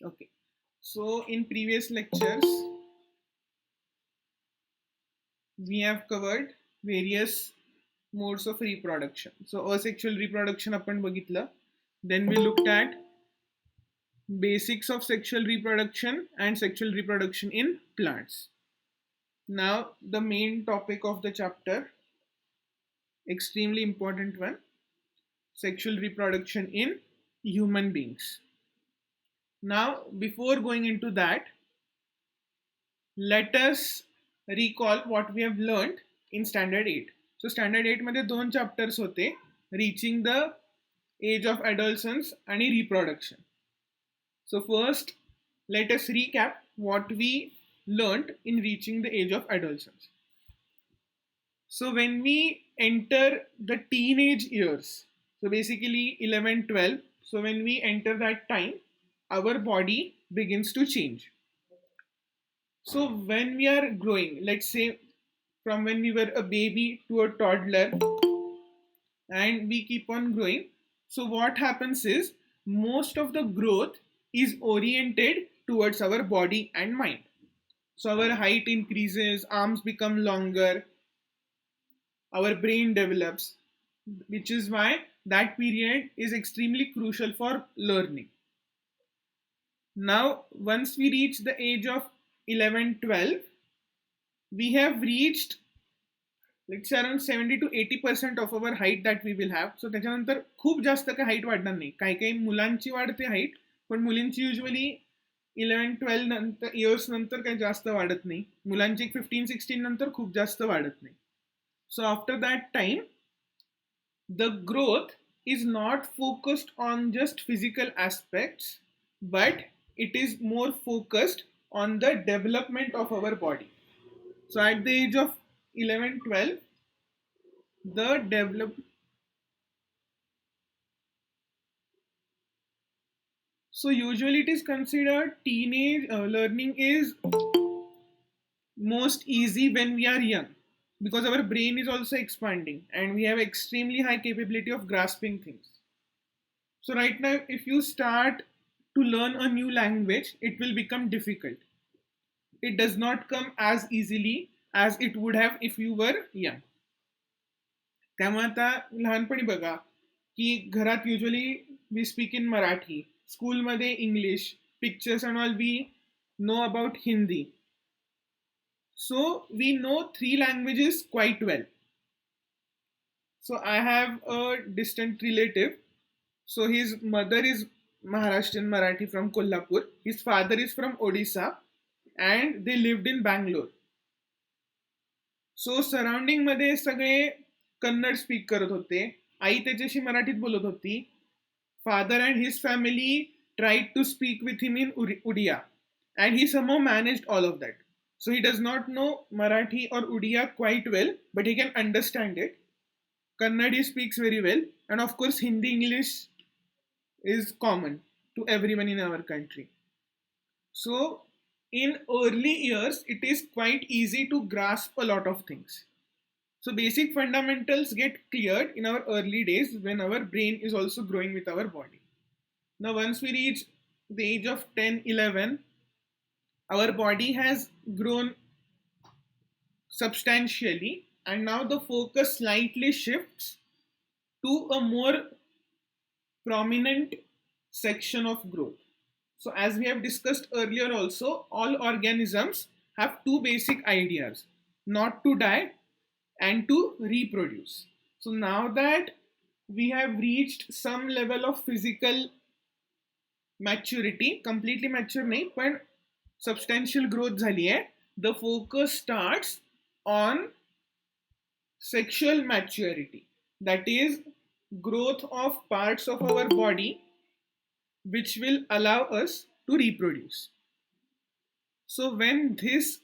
Okay. So in previous lectures, we have covered various modes of reproduction. So asexual reproduction आपण बघितलं. Then we looked at basics of sexual reproduction and sexual reproduction in plants. Now the main topic of the chapter, extremely important one, sexual reproduction in human beings. Now before going into that, let us recall what we have learned in standard 8. So standard 8 मध्ये दोन chapters होते, reaching the age of adolescence आणि reproduction. So first, let us recap what we learned in reaching the age of adolescence. So when we enter the teenage years, so basically 11, 12, so when we enter that time, our body begins to change. So when we are growing, let's say from when we were a baby to a toddler, and we keep on growing, so what happens is most of the growth is oriented towards our body and mind. So our height increases, arms become longer, our brain develops, which is why that period is extremely crucial for learning. Now once we reach the age of 11, 12, we have reached, let's say, around 70 to 80% of our height that we will have. So त्याच्यानंतर खूप जास्त काही height वाढणार नाही. काही काही मुलांची वाढते हाईट, पण मुलींची युजली 11, 12 नंतर इयर्स नंतर काही जास्त वाढत नाही. मुलांची 15, 16 नंतर खूप जास्त वाढत नाही. So after that time, the growth is not focused on just physical aspects, but it is more focused on the development of our body. So at the age of 11, 12, the develop so usually it is considered teenage learning is most easy when we are young, because our brain is also expanding and we have extremely high capability of grasping things. So right now if you start to learn a new language, it will become difficult. It does not come as easily as it would have if you were young. त्यामुळे आता लहानपणी बघा की घरात usually we speak in Marathi, स्कूलमध्ये English, pictures and all we know about Hindi. So we know three languages quite well. So I have a distant relative. So his mother is Maharashtrian Marathi from Kolhapur. His father is from Odisha and they lived in Bangalore. So surrounding मध्ये सगळे Kannada speak करत होते. आई त्याच्याशी मराठीत बोलत होती. Father and his family tried to speak with him in Odia and he somehow managed all of that. So he does not know Marathi or Odia quite well, but he can understand it. Kannada he speaks very well, and of course Hindi, English is common to everyone in our country. So in early years, it is quite easy to grasp a lot of things. So basic fundamentals get cleared in our early days when our brain is also growing with our body. Now once we reach the age of 10, 11, our body has grown substantially, and now the focus slightly shifts to a more prominent section of growth. So as we have discussed earlier also, all organisms have two basic ideas: not to die and to reproduce. So now that we have reached some level of physical maturity, completely mature नहीं पण substantial growth झाली आहे, the focus starts on sexual maturity, that is growth of parts of our body which will allow us to reproduce. So when this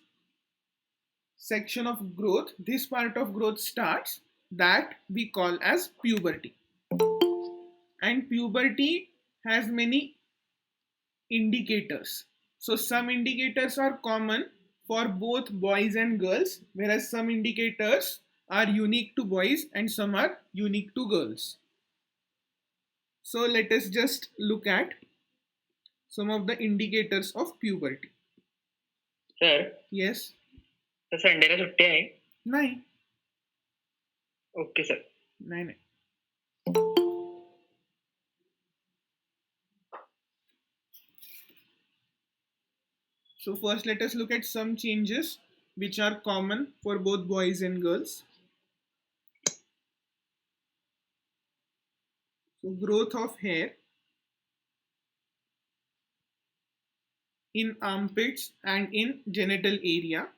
section of growth, this part of growth starts, that we call as puberty. And puberty has many indicators. So some indicators are common for both boys and girls, whereas some indicators are unique to boys and some are unique to girls. So let us just look at. some of the indicators of puberty. Sir Yes. तर संडेला सुट्टी आहे. नाही. Okay sir. नाही. So first let us look at some changes which are common for both boys and girls. So growth of hair in armpits and in genital area.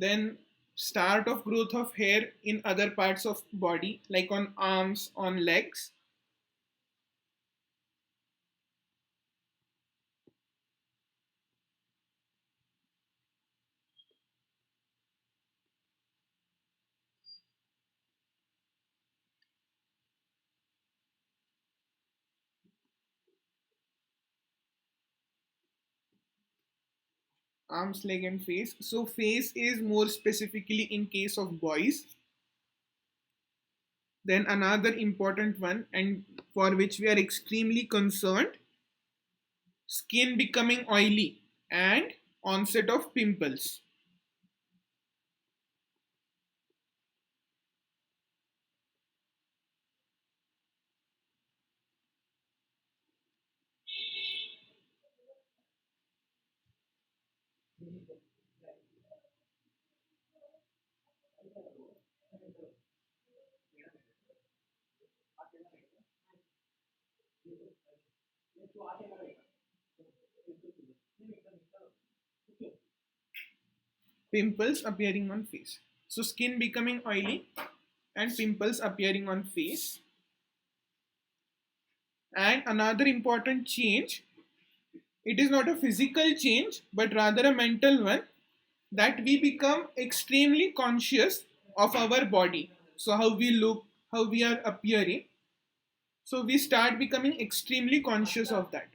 Then start of growth of hair in other parts of body like on arms, on legs. Arms, leg and face. So face is more specifically in case of boys. Then another important one, and for which we are extremely concerned, skin becoming oily and onset of pimples. Pimples appearing on face. So skin becoming oily and pimples appearing on face. And another important change, it is not a physical change but rather a mental one, that we become extremely conscious of our body. So how we look, how we are appearing. So we start becoming extremely conscious of that.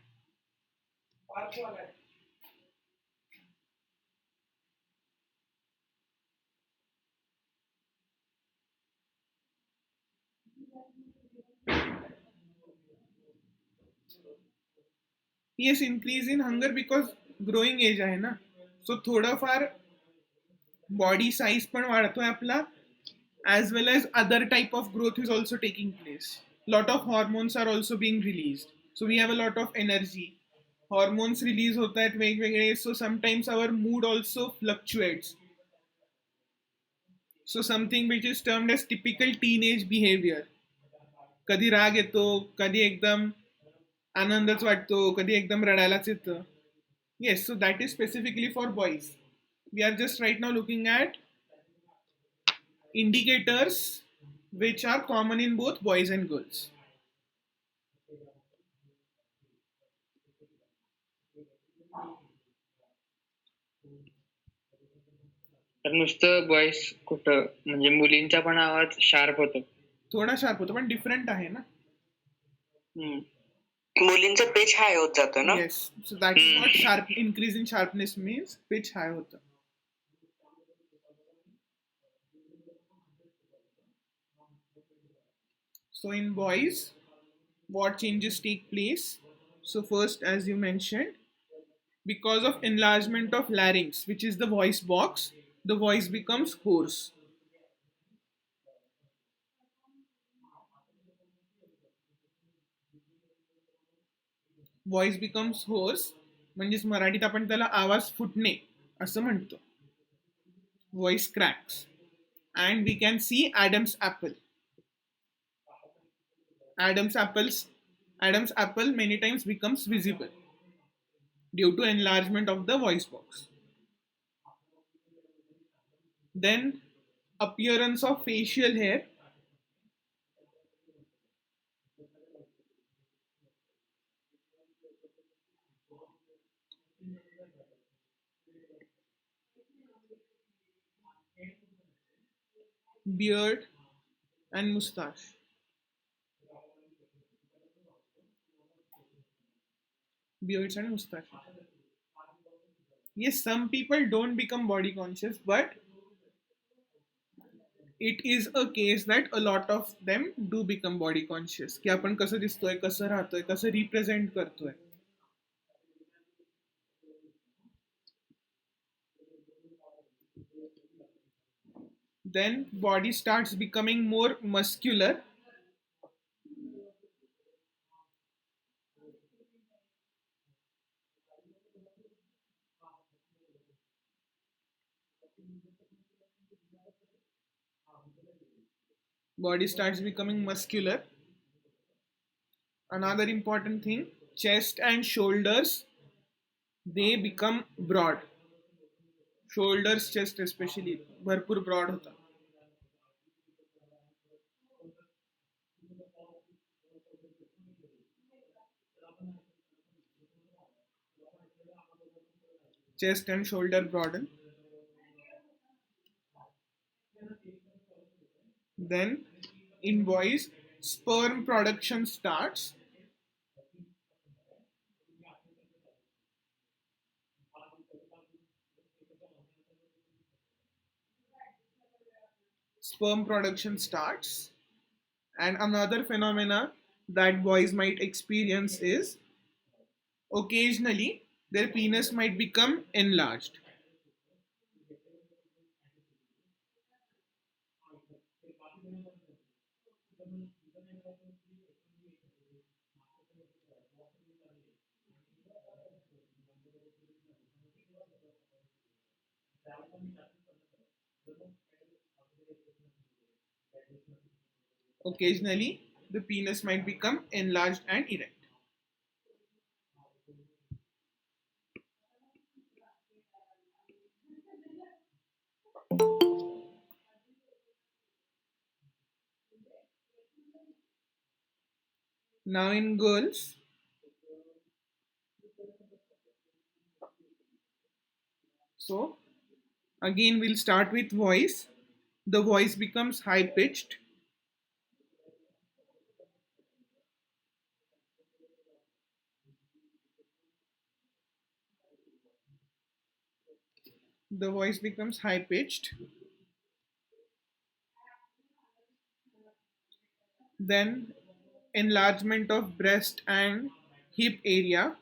Yes, increase in hunger because growing age आहे ना. So थोडाफार body size पण वाढतोय आपला, as well as other type of growth is also taking place. Lot of hormones are also being released, so we have a lot of energy. Hormones release होत आहेत वेगवेगळे, so sometimes our mood also fluctuates. So something which is termed as typical teenage behavior. कधी राग येतो, कधी एकदम आनंदच वाटतो, कधी एकदम रडायलाच येतं. Yes, so that is specifically for boys. We are just right now looking at indicators which are common in both boys and girls. तर नुसतं बॉयस कुठं, म्हणजे मुलींचा पण आवाज शार्प होतो. थोडा शार्प होतो पण डिफरंट आहे ना. मुलींचा पिच हाय होत जातो ना. Yes, so that is not sharp. Increase in sharpness means pitch high होतं. So in boys, what changes take place? So first, as you mentioned, because of enlargement of larynx, which is the voice box, the voice becomes hoarse. Voice becomes hoarse म्हणजेच मराठीत आपण त्याला आवाज फुटणे असं म्हणतो. Voice cracks. And we can see Adam's apple. Adam's apple many times becomes visible due to enlargement of the voice box. Then appearance of facial hair. Beard and mustache. Beards and mustache. Yes, some people don't become body conscious, but it is a case that a lot of them do become body conscious की आपण कसं दिसतोय, कसं राहतोय, कसं represent करतोय. Then body starts becoming more muscular. Body starts becoming muscular. Another important thing, chest and shoulders, they become broad. Shoulders, chest especially भरपूर broad होता. Chest and shoulder broaden. Then in boys, sperm production starts. Sperm production starts. And another phenomena that boys might experience is occasionally their penis might become enlarged. Occasionally, the penis might become enlarged and erect. Now, in girls, so again, we'll start with voice. The voice becomes high pitched. The voice becomes high pitched. Then, enlargement of breast and hip area.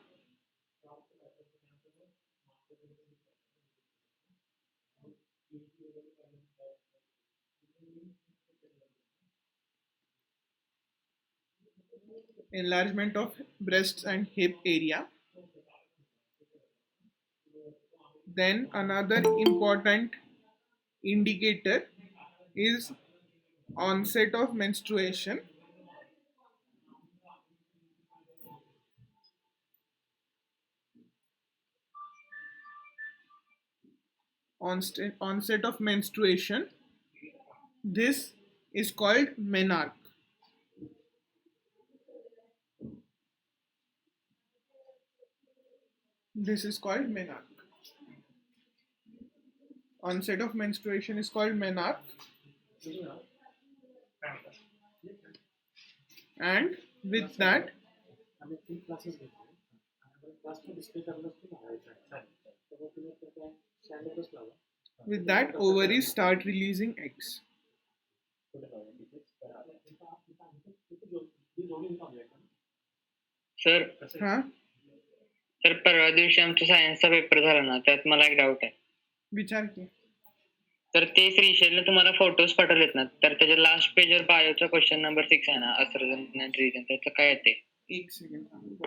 Enlargement of breasts and hip area. Then, another important indicator is onset of menstruation. Onset of menstruation. This is called menarche. This is called menarche. Onset of menstruation is called menarche. And with that, ovaries start releasing eggs. Sir हाँ sir परवा दिवशी आमचा सायन्सचा paper झाला ना, त्यात मला एक डाऊट आहे. विचार की. तर ते श्रीशैलने तुम्हाला फोटोज पाठवलेत ना, तर त्याच्या लास्ट पेजवर बायोचा क्वेश्चन नंबर 6 आहे ना, अस्ट्रोजन अँड रिजन, त्याचं काय आहे ते? एक सेकंड.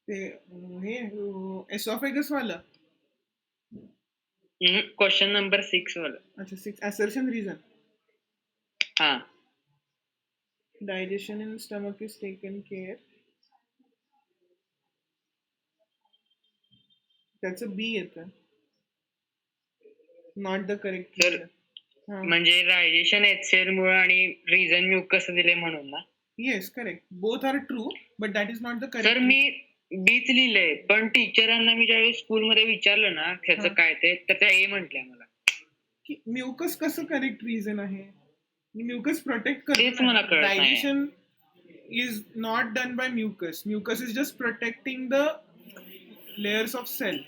ते हे एसॉफेगस वाला. क्वेश्चन नंबर 6 वाला. अच्छा 6 assertion reason. हाँ. Digestion in stomach is taken care. That's a B येतं. Not the correct Sir, reason. हा. म्हणजे डायजेशन HCl मुळे आणि रिझन म्युकस दिले म्हणून ना. Yes, correct. Both are true, but that is not the sir correct. मी बीच लिहिलंय, पण टीचरांना मी ज्यावेळी स्कूलमध्ये विचारलं ना त्याचं हा. काय ते, तर त्या ए म्हटल्या मला. म्युकस कसं करेक्ट रिझन आहे? म्युकस प्रोटेक्ट तेच मला करतो. कळत नाहीये. Digestion is not done by mucus. Mucus is just protecting the layers of cell.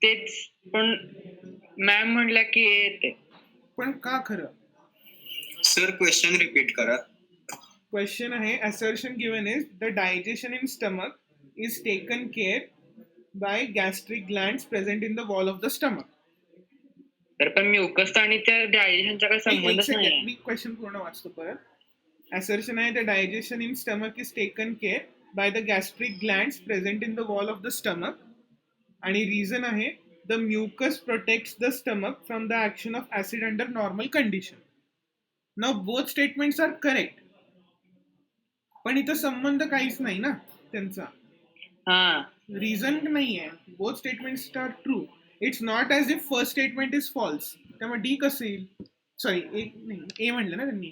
तेच, पण मॅम म्हणल्या की ए येते. पण का खरं? सर क्वेश्चन रिपीट करा. Question आहे, assertion given is the digestion in stomach is taken care by gastric glands present in the wall of the stomach. तर पण म्युकस आणि त्या डायजेशनचा काही एक संबंधच सेकंड, नाही. मी क्वेश्चन पूर्ण वाचतो परत. Assertion आहे, the digestion in stomach is taken care by the gastric glands present in the wall of the stomach. आणि reason आहे, the mucus protects the stomach from the action of acid under normal condition. Now both statements are correct. पण इथं संबंध काहीच नाही ना त्यांचा. हा, रिझन नाहीये. Both statements are true. It's not as if first statement is false. त्यामुळे डी कसं येईल? सॉरी, एक नाही, ए म्हणलं ना त्यांनी.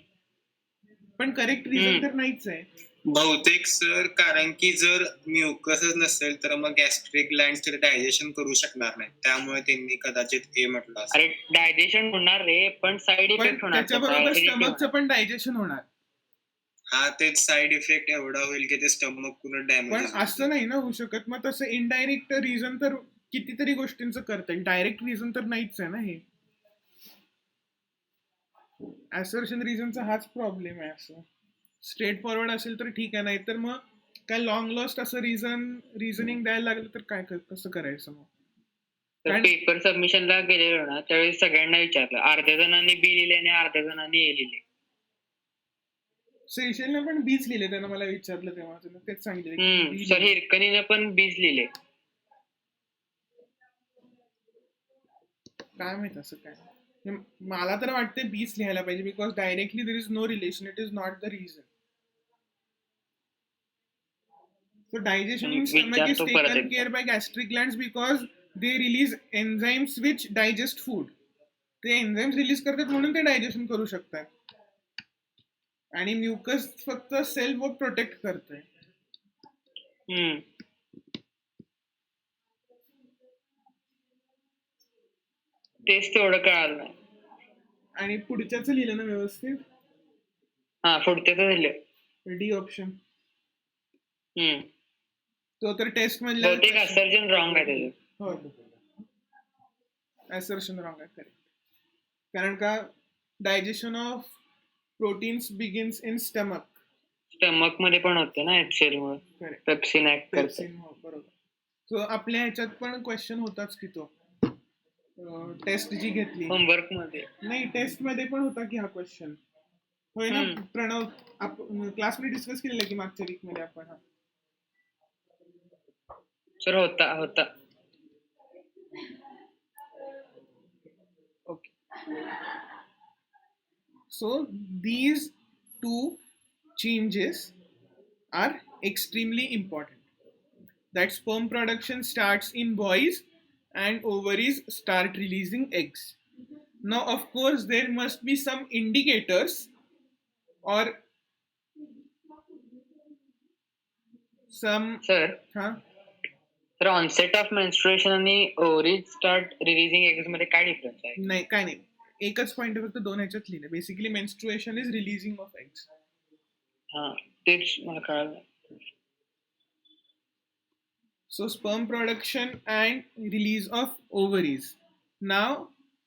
पण करेक्ट रिझन तर नाहीच आहे. बहुतेक सर, कारण की जर म्युकसच नसेल तर मग गॅस्ट्रिक ग्लँड तर डायजेशन करू शकणार नाही, त्यामुळे त्यांनी कदाचित ए म्हटलं असेल. अरे डायजेशन होणार रे, पण साईड पण इफेक्ट होणार. त्याच्याबरोबर स्टमकचं पण डायजेशन होणार. हा, तेच साईड इफेक्ट एवढा होईल की ते स्टमक पूर्ण पण डॅमेज. असं नाही ना होऊ शकत. मग तसं इनडायरेक्ट रिझन तर कितीतरी गोष्टींचं करतं. डायरेक्ट रिझन तर नाहीच आहे ना हे. असर्शन रिझनचा हाच प्रॉब्लेम आहे. असं स्ट्रेट फॉरवर्ड असेल तर ठीक आहे, नाही तर मग काय लॉंग लॉस्ट असं रिझनिंग द्यायला लागलं तर काय कसं करायचं मग? पेपर सबमिशनला गेलेलो ना त्यावेळी सगळ्यांना विचारलं, अर्ध्या जणांनी बी लिहिले आणि अर्ध्या जणांनी ए लिहिले. सेशलने पण बीच लिहिले. त्यानं मला विचारलं तेव्हा तेच सांगितलं. सर हिरकणीने पण बीज लिहिले. काय माहित असं काय. मला तर वाटते बीच लिहायला पाहिजे, because directly there is no relation. It is not the reason. So digestion in stomach is taken care by gastric glands because they release enzymes which digest food. ते एन्झाईम्स रिलीज करतात म्हणून ते डायजेशन करू शकतात. आणि mucus फक्त sale व protect करतोय. तेच तेवढं कळालं नाही. आणि पुढच्याच लिहिलं ना व्यवस्थित? हा, पुढच्याच लिहिलं. D option. तो तर टेस्ट मधला असर्शन रॉंग आहे त्याचं. हो, असर्शन रॉंग आहे. करेक्ट. कारण का digestion of proteins begins in stomach. Stomach मध्ये पण होते ना HCl मुळे. पेप्सिन ऍक्ट करते. बरोबर. सो आपल्या ह्याच्यात पण क्वेश्चन होताच की तो टेस्ट जी घेतली होमवर्क मध्ये. नाही, टेस्ट मध्ये पण होता की हा क्वेश्चन. होय ना प्रणव? क्लासमध्ये डिस्कस केलेला की मागच्या वीक मध्ये आपण. हा सर होता. Okay. So these two changes are extremely important. That sperm production starts in boys and ovaries start releasing eggs. Now, of course, there must be some indicators or some. Sir onset of menstruation आणि ovaries start releasing eggs मध्ये काय difference आहे? नाही, काय नाही. एकच point फक्त दोन ह्याच्यात लिहिलं. Basically menstruation is releasing of eggs. हा, तेच मला कळलं. So sperm production and release of ovaries. Now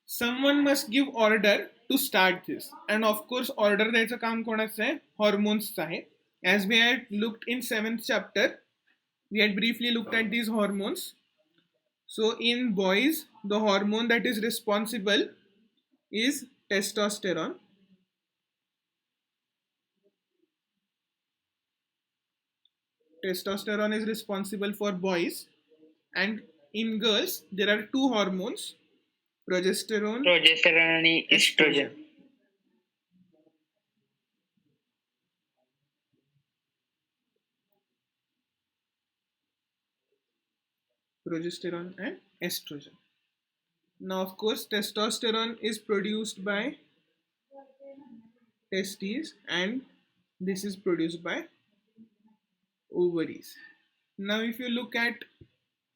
someone must give order to start this, and of course order द्यायचं काम कोणाचं आहे? हॉर्मोन्सचं आहे. As we had looked in 7th chapter, we had briefly looked at these hormones. So in boys, the hormone that is responsible is testosterone. Testosterone is responsible for boys, and in girls there are two hormones, progesterone आणि oestrogen. and estrogen. Now, of course, testosterone is produced by testes, and this is produced by ovaries. Now, if you look at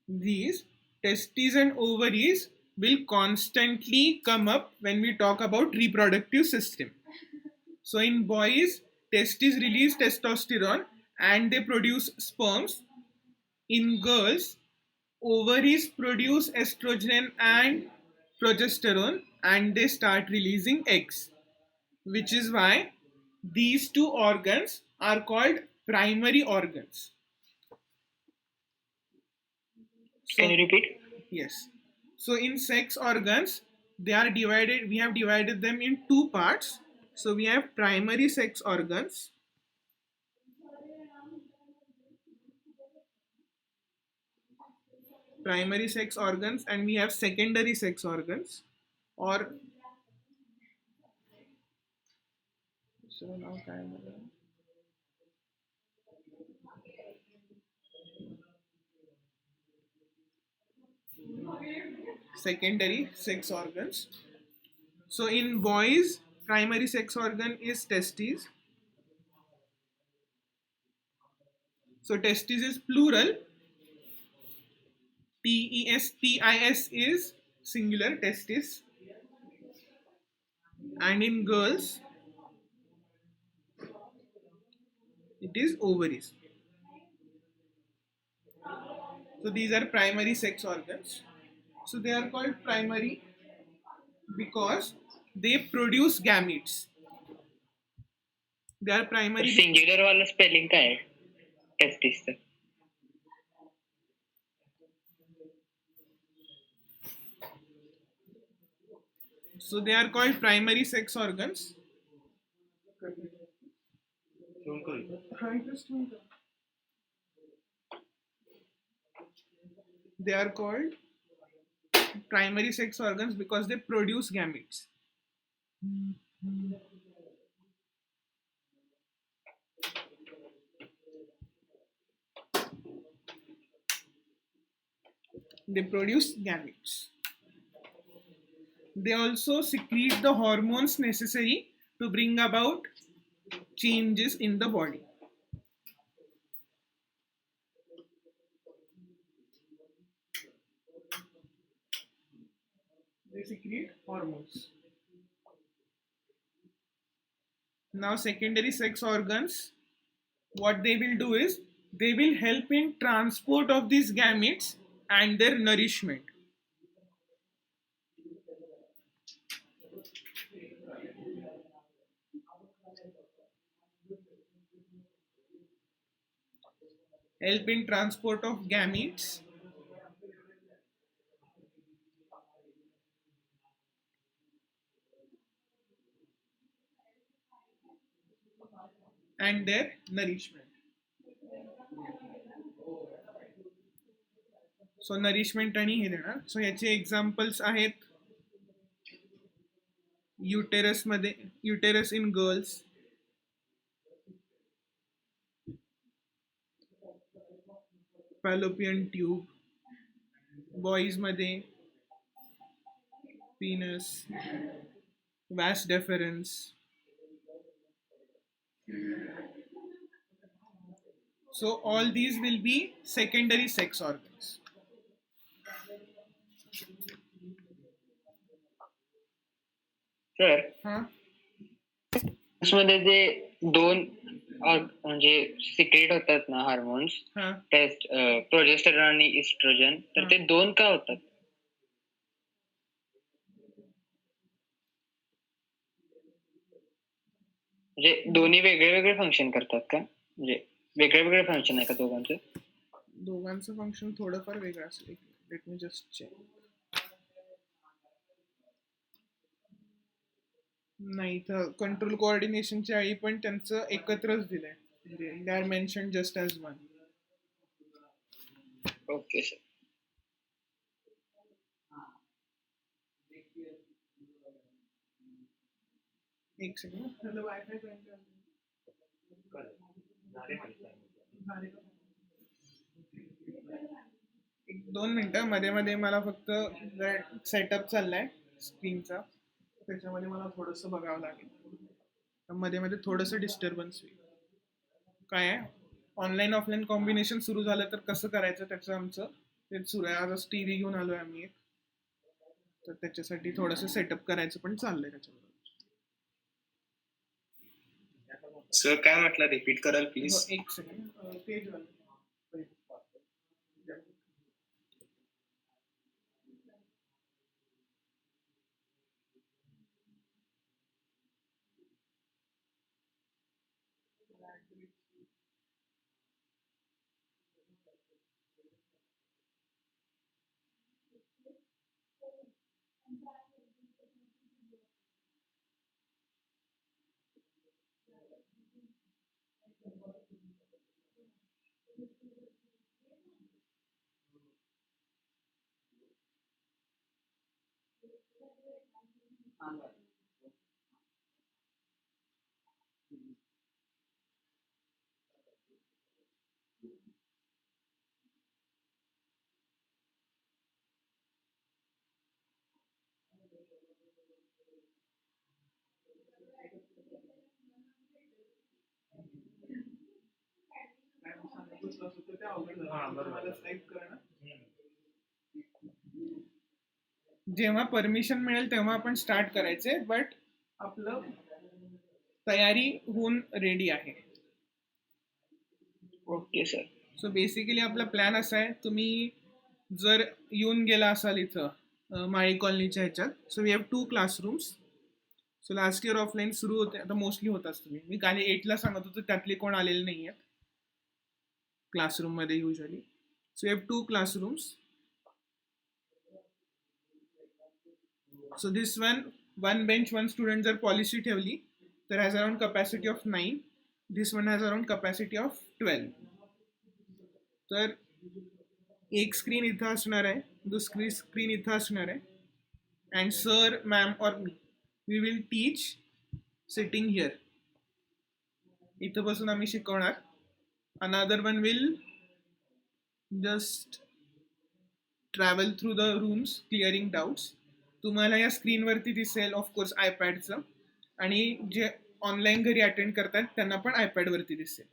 these, testes and ovaries will constantly come up when we talk about reproductive system. So in boys, testes release testosterone and they produce sperms. In girls, ovaries produce estrogen and progesterone and they start releasing eggs, which is why these two organs are called primary organs. Can you repeat? Yes. So in sex organs, they are divided, we have divided them in two parts. So we have primary sex organs. Primary sex organs, and we have secondary sex organs, or so now secondary sex organs. So in boys, primary sex organ is testes. So testes is plural. TESTIS is singular, testis. And in girls, it is ovaries. So these are primary sex organs. So they are called primary because they produce gametes. They are primary. Singular वाला spelling काय आहे टेस्टिसचं? So they are called primary sex organs. They are called primary sex organs because they produce gametes. They produce gametes. They also secrete the hormones necessary to bring about changes in the body. They secrete hormones. Now, secondary sex organs, what they will do is they will help in transport of these gametes and their nourishment. Help in transport of gametes and their nourishment. So nourishment आणि हे देणार. So याचे examples आहेत uterus in girls, fallopian tube, boys मध्ये penis, vas deferens. So all these will be secondary sex organs. Sir Huh? मध्ये जे दोन म्हणजे सिक्रेट होतात ना हार्मोन्स, Huh? टेस्ट प्रोजेस्टेरॉन आणि इस्ट्रोजन, तर ते दोन का होतात? म्हणजे दोन्ही वेगळे वेगळे फंक्शन करतात का? म्हणजे वेगळे वेगळे फंक्शन आहे का दोघांचं? दोघांचं फंक्शन थोडंफार वेगळं असेल. Let me just check. नाही, तर कंट्रोल कोऑर्डिनेशनच्या वेळी पण त्यांचं एकत्रच दिलंय. They are mention just as one. Okay sir. एक सेकंड. हॅलो, वायफाय जॉईन 1-2 मिनिटं मध्ये मध्ये मला फक्त सेटअप चाललाय स्क्रीनचा, त्याच्यामध्ये मला थोडंसं बघावं लागेल. मध्ये मध्ये थोडंसं डिस्टर्बन्स होईल. काय आहे, ऑनलाईन ऑफलाईन कॉम्बिनेशन सुरू झालं तर कसं करायचं त्याचं आमचं तेच सुरू आहे. आजच टी व्ही घेऊन आलोय आम्ही एक, तर त्याच्यासाठी थोडंसं सेटअप करायचं पण चाललंय त्याच्याबरोबर. सर काय म्हटलं, रिपीट कराल प्लीज? हो, एक सेकंड पेज जेव्हा परमिशन मिळेल तेव्हा आपण स्टार्ट करायचे, बट आपलं तयारी होऊन रेडी आहे. Okay sir. सो बेसिकली आपला प्लॅन असा आहे, तुम्ही जर येऊन गेला असाल इथं माळी कॉलनीच्या ह्याच्यात, so we have 2 classrooms. So last year offline सुरू होते, आता मोस्टली होताच तुम्ही. मी काल 8ला सांगत होतो, त्यातले कोण आलेले नाही आहेत क्लासरूममध्ये usually. So we have 2 classrooms. So this one bench 1 student जर पॉलिसी ठेवली तर has around capacity of 9. This one has around capacity of 12. तर एक स्क्रीन इथं असणार आहे, दुसरी स्क्रीन इथं असणार आहे, अँड सर मॅम और मी we will teach sitting here. इथं बसून आम्ही शिकवणार. Another one will just travel through the rooms clearing doubts. तुम्हाला या स्क्रीनवरती दिसेल ऑफकोर्स आयपॅडचं, आणि जे ऑनलाईन घरी अटेंड करतात त्यांना पण आयपॅडवरती दिसेल.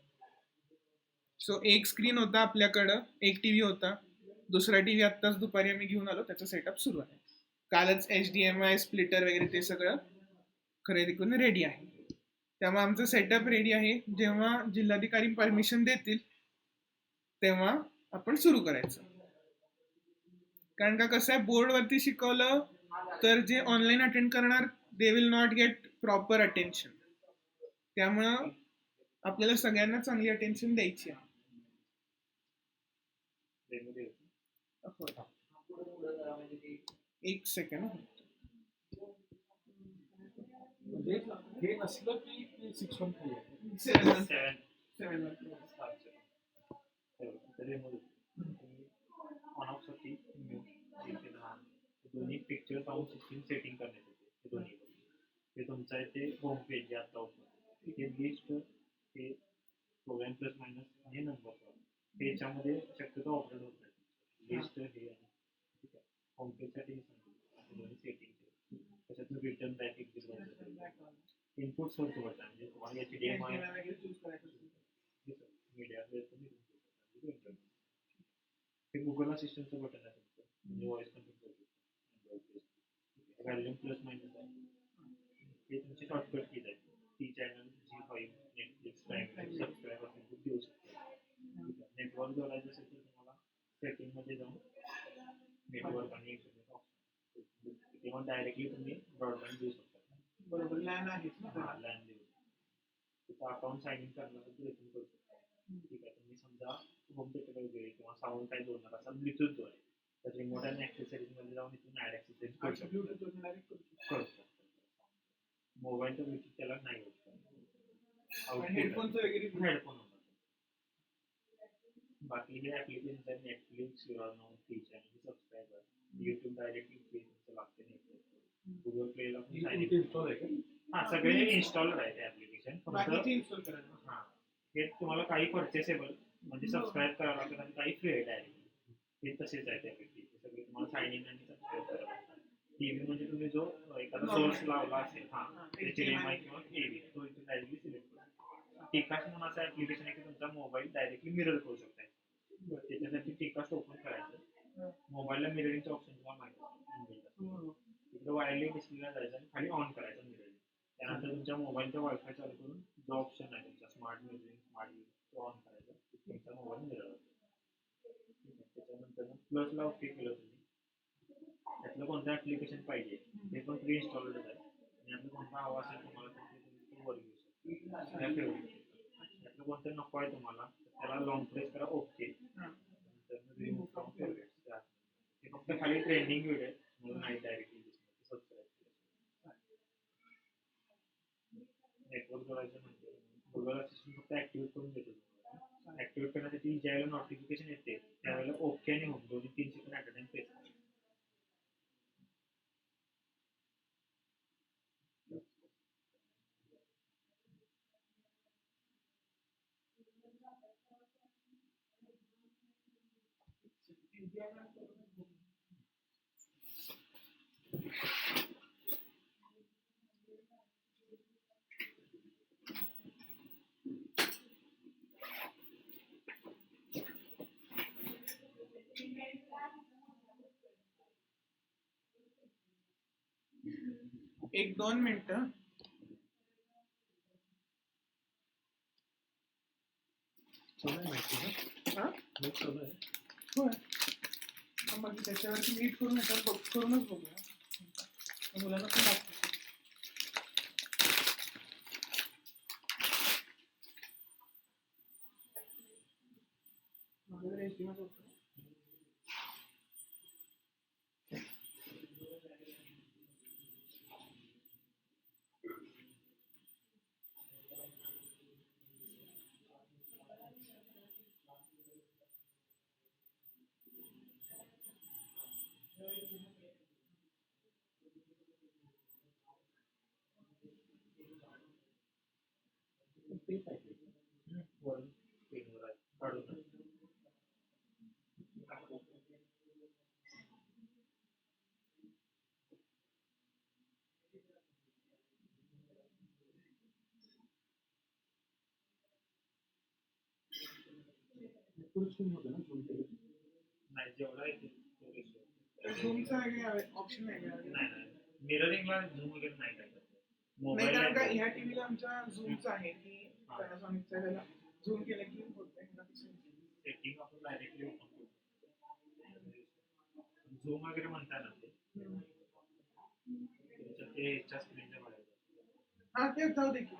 सो एक स्क्रीन होता आपल्याकडं, एक टी व्ही होता, दुसरा टी व्ही आत्ताच दुपारी आम्ही घेऊन आलो, त्याचा सेटअप सुरू आहे. कालच HDMI स्प्लिटर वगैरे ते सगळं खरेदी करून रेडी आहे. त्यामुळे आमचं सेटअप रेडी आहे. जेव्हा जिल्हाधिकारी परमिशन देतील तेव्हा आपण सुरू करायचं. कारण का कसं आहे, बोर्डवरती शिकवलं तर जे ऑनलाईन अटेंड करणार they will not get proper attention. त्यामुळं आपल्याला सगळ्यांना चांगली अटेन्शन द्यायची आहे. एक सेकंड. हे नसलं की 613 दोन्ही पिक्चर पाहून सिस्टीम सेटिंग करण्यासाठी दोन्ही ते तुमचं आहे ते होम पेज जे आता होतं ते लिस्ट ते प्रोग्राम प्लस मायनस हे नंबर त्याच्यामध्ये शक्यतो ऑपरेट होत नाही. लिस्ट हे ठीक आहे, होम पेजसाठी दोन्ही सेटिंग त्याच्यातून return back input source button म्हणजे तुम्हाला HDMI मीडिया हे गुगल असिस्टंटचं बटन आहे तुमचं, म्हणजे व्हॉइस कंट्रोल करू शकतो. व्हॅल्यूम प्लस मायनस आहे हे तुमची शॉर्टकट कीज आहे. T channel G5 Netflix prime subscribe असेल देऊ शकतो. नेटवर्क जोडायचं असेल तर तुम्हाला सेटिंगमध्ये जाऊन नेटवर्क आणि इंटरनेट ऑप्शन किंवा डायरेक्टली तुम्ही ब्रॉडबँड देऊ शकता. बरोबर, लॅन आहेच ना. लॅन देऊ तिथं अकाउंट साइन इन करणार तर इथून करू शकता. ठीक आहे, तुम्ही समजा होम थिएटर वगैरे किंवा साऊंड काय जोडणार असाल ब्लूटूथ द्वारे तर रिमोट आणि ॲक्सेसरीज मध्ये जाऊन इथून ॲड ॲक्सेसरीज करू शकतो. मोबाईलचं ब्लूटूथ त्याला नाही होत. हेडफोनचं वगैरे हेडफोन होणार. बाकी हे ॲप्लिकेशन्स आहेत Netflix, T channel subscriber, YouTube directly play तुमचं लागते नेटफ्लिक्स, गुगल प्लेला पण साइन इन्स्टॉल आहे. हां, सगळे इन्स्टॉलर आहे ते ॲप्लिकेशन. इन्स्टॉल करायचं. हां, हे तुम्हाला काही परचेसेबल म्हणजे सबस्क्राईब करावं लागेल आणि काही फ्री आहे डायरेक्टली. हे तसेच आहे त्यापैकी ते सगळे तुम्हाला साइन इन आणि सबस्क्राईब करावं लागतं. टीव्ही म्हणजे तुम्ही जो एखादा सोर्स लावला असेल HDMI किंवा एव्ही तो इथे डायरेक्टली सिलेक्ट करा. टिकास्ट म्हणून असं ऍप्लिकेशन आहे की तुमचा मोबाईल डायरेक्टली मिरर करू शकता. त्याच्यासाठी टिकास्ट ओपन करायचं. मोबाईलला मिररिंगचं ऑप्शन तुम्हाला माहिती आहे. तिकडे वायरली डिस्प्लेला जायचं आणि खाली ऑन करायचं मिररिंग. त्यानंतर तुमच्या मोबाईलचा वायफाय चालू करून जो ऑप्शन आहे तुमचा स्मार्ट मिररिंग स्मार्ट तो ऑन करायचा. तुमचा मोबाईल मिरर त्याच्यानंतर प्लसला ओके केलं तुम्ही. त्यातलं कोणतं ऍप्लिकेशन पाहिजे ते पण प्री इन्स्टॉलड आहे आणि यातलं कोणता हवा असेल तुम्हाला तर ते तुम्ही वर घेऊ शकता. त्यातलं कोणतं नको आहे तुम्हाला त्याला लॉंग प्रेस करा ओके. रिमूव्ह फ्रॉम फेवरेट्स ते फक्त खाली ट्रेंडिंग व्हिडिओ म्हणून नाही डायरेक्टली सबस्क्राईब केलं. नेटवर्क जोडायचं म्हणजे गुगल असिस्टंट फक्त ऍक्टिव्हेट करून देतो तुम्हाला. ऍक्टिव्हेट करण्यासाठी ज्यावेळेला नोटिफिकेशन येते त्यावेळेला ओके आणि होम दोन्ही 3 second at a time press करायचं. एक 2 मिनिटं. हा? होय. मग त्याच्यावरती मीट करून करूनच बघूया. मुलांना पण लागतं. माझ्याकडे estimate होतं. ते पाहिजे वरून स्क्रीनवर आहे काढून. नाही जेवढा येते झूमचा ऑप्शन आहे का? नाही मिररिंगला झूम वगैरे नाही टाकत. नाही, कारण का मोबाईल ह्या टीव्हीला आमच्या झूमचं आहे की पॅनासॉनिकचा त्याला झूम केलं की होतंय. सेटिंग आपण डायरेक्टली ओपन करू. झूम वगैरे म्हणता ना ते त्याच्यात ते ह्याच्या स्क्रीनच्या बाहेर हा ते जाऊ दे की.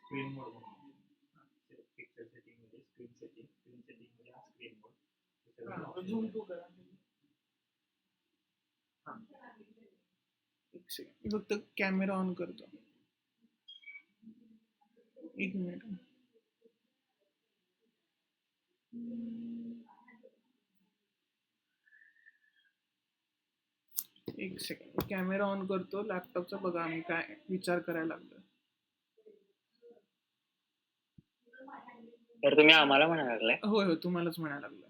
स्क्रीन मोड म्हणून पिक्चर सेटिंग मध्ये स्क्रीन सेटिंग मध्ये हा स्क्रीन मोड झूम टू करा. हा, एक सेकंड फक्त कॅमेरा ऑन करतो. एक मिनिट. एक सेकंड कॅमेरा ऑन करतो लॅपटॉपचा. बघा आम्ही काय विचार करायला लागलो. तर तुम्ही आम्हाला म्हणायला लागलाय. होय होय तुम्हालाच म्हणायला लागलो.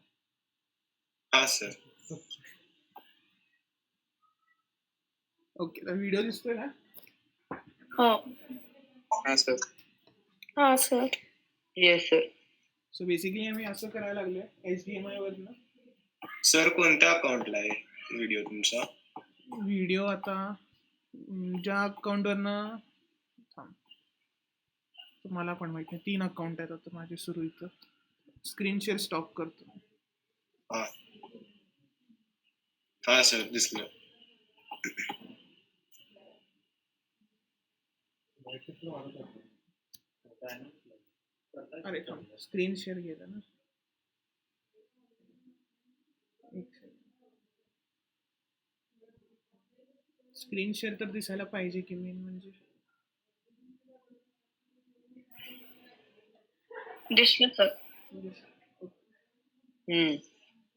हा सर. ओके व्हिडिओ दिसतोय का? हो. हा सर. हा sir. Yes sir. So basically आम्ही असं करायला लागलोय HDMI वरनं. सर कोणत्या अकाउंटला आहे व्हिडिओ तुमचा? व्हिडिओ आता ज्या अकाउंटवरनं मला पण माहिती नाही. 3 अकाउंट आहेत आता माझे सुरू. इथं स्क्रीन शेअर स्टॉप करतो. हा हा सर दिसलं. अरे थांब स्क्रीन शेअर गेलं ना. स्क्रीन शेअर तर दिसायला पाहिजे की मेन म्हणजे. दिसलं सर.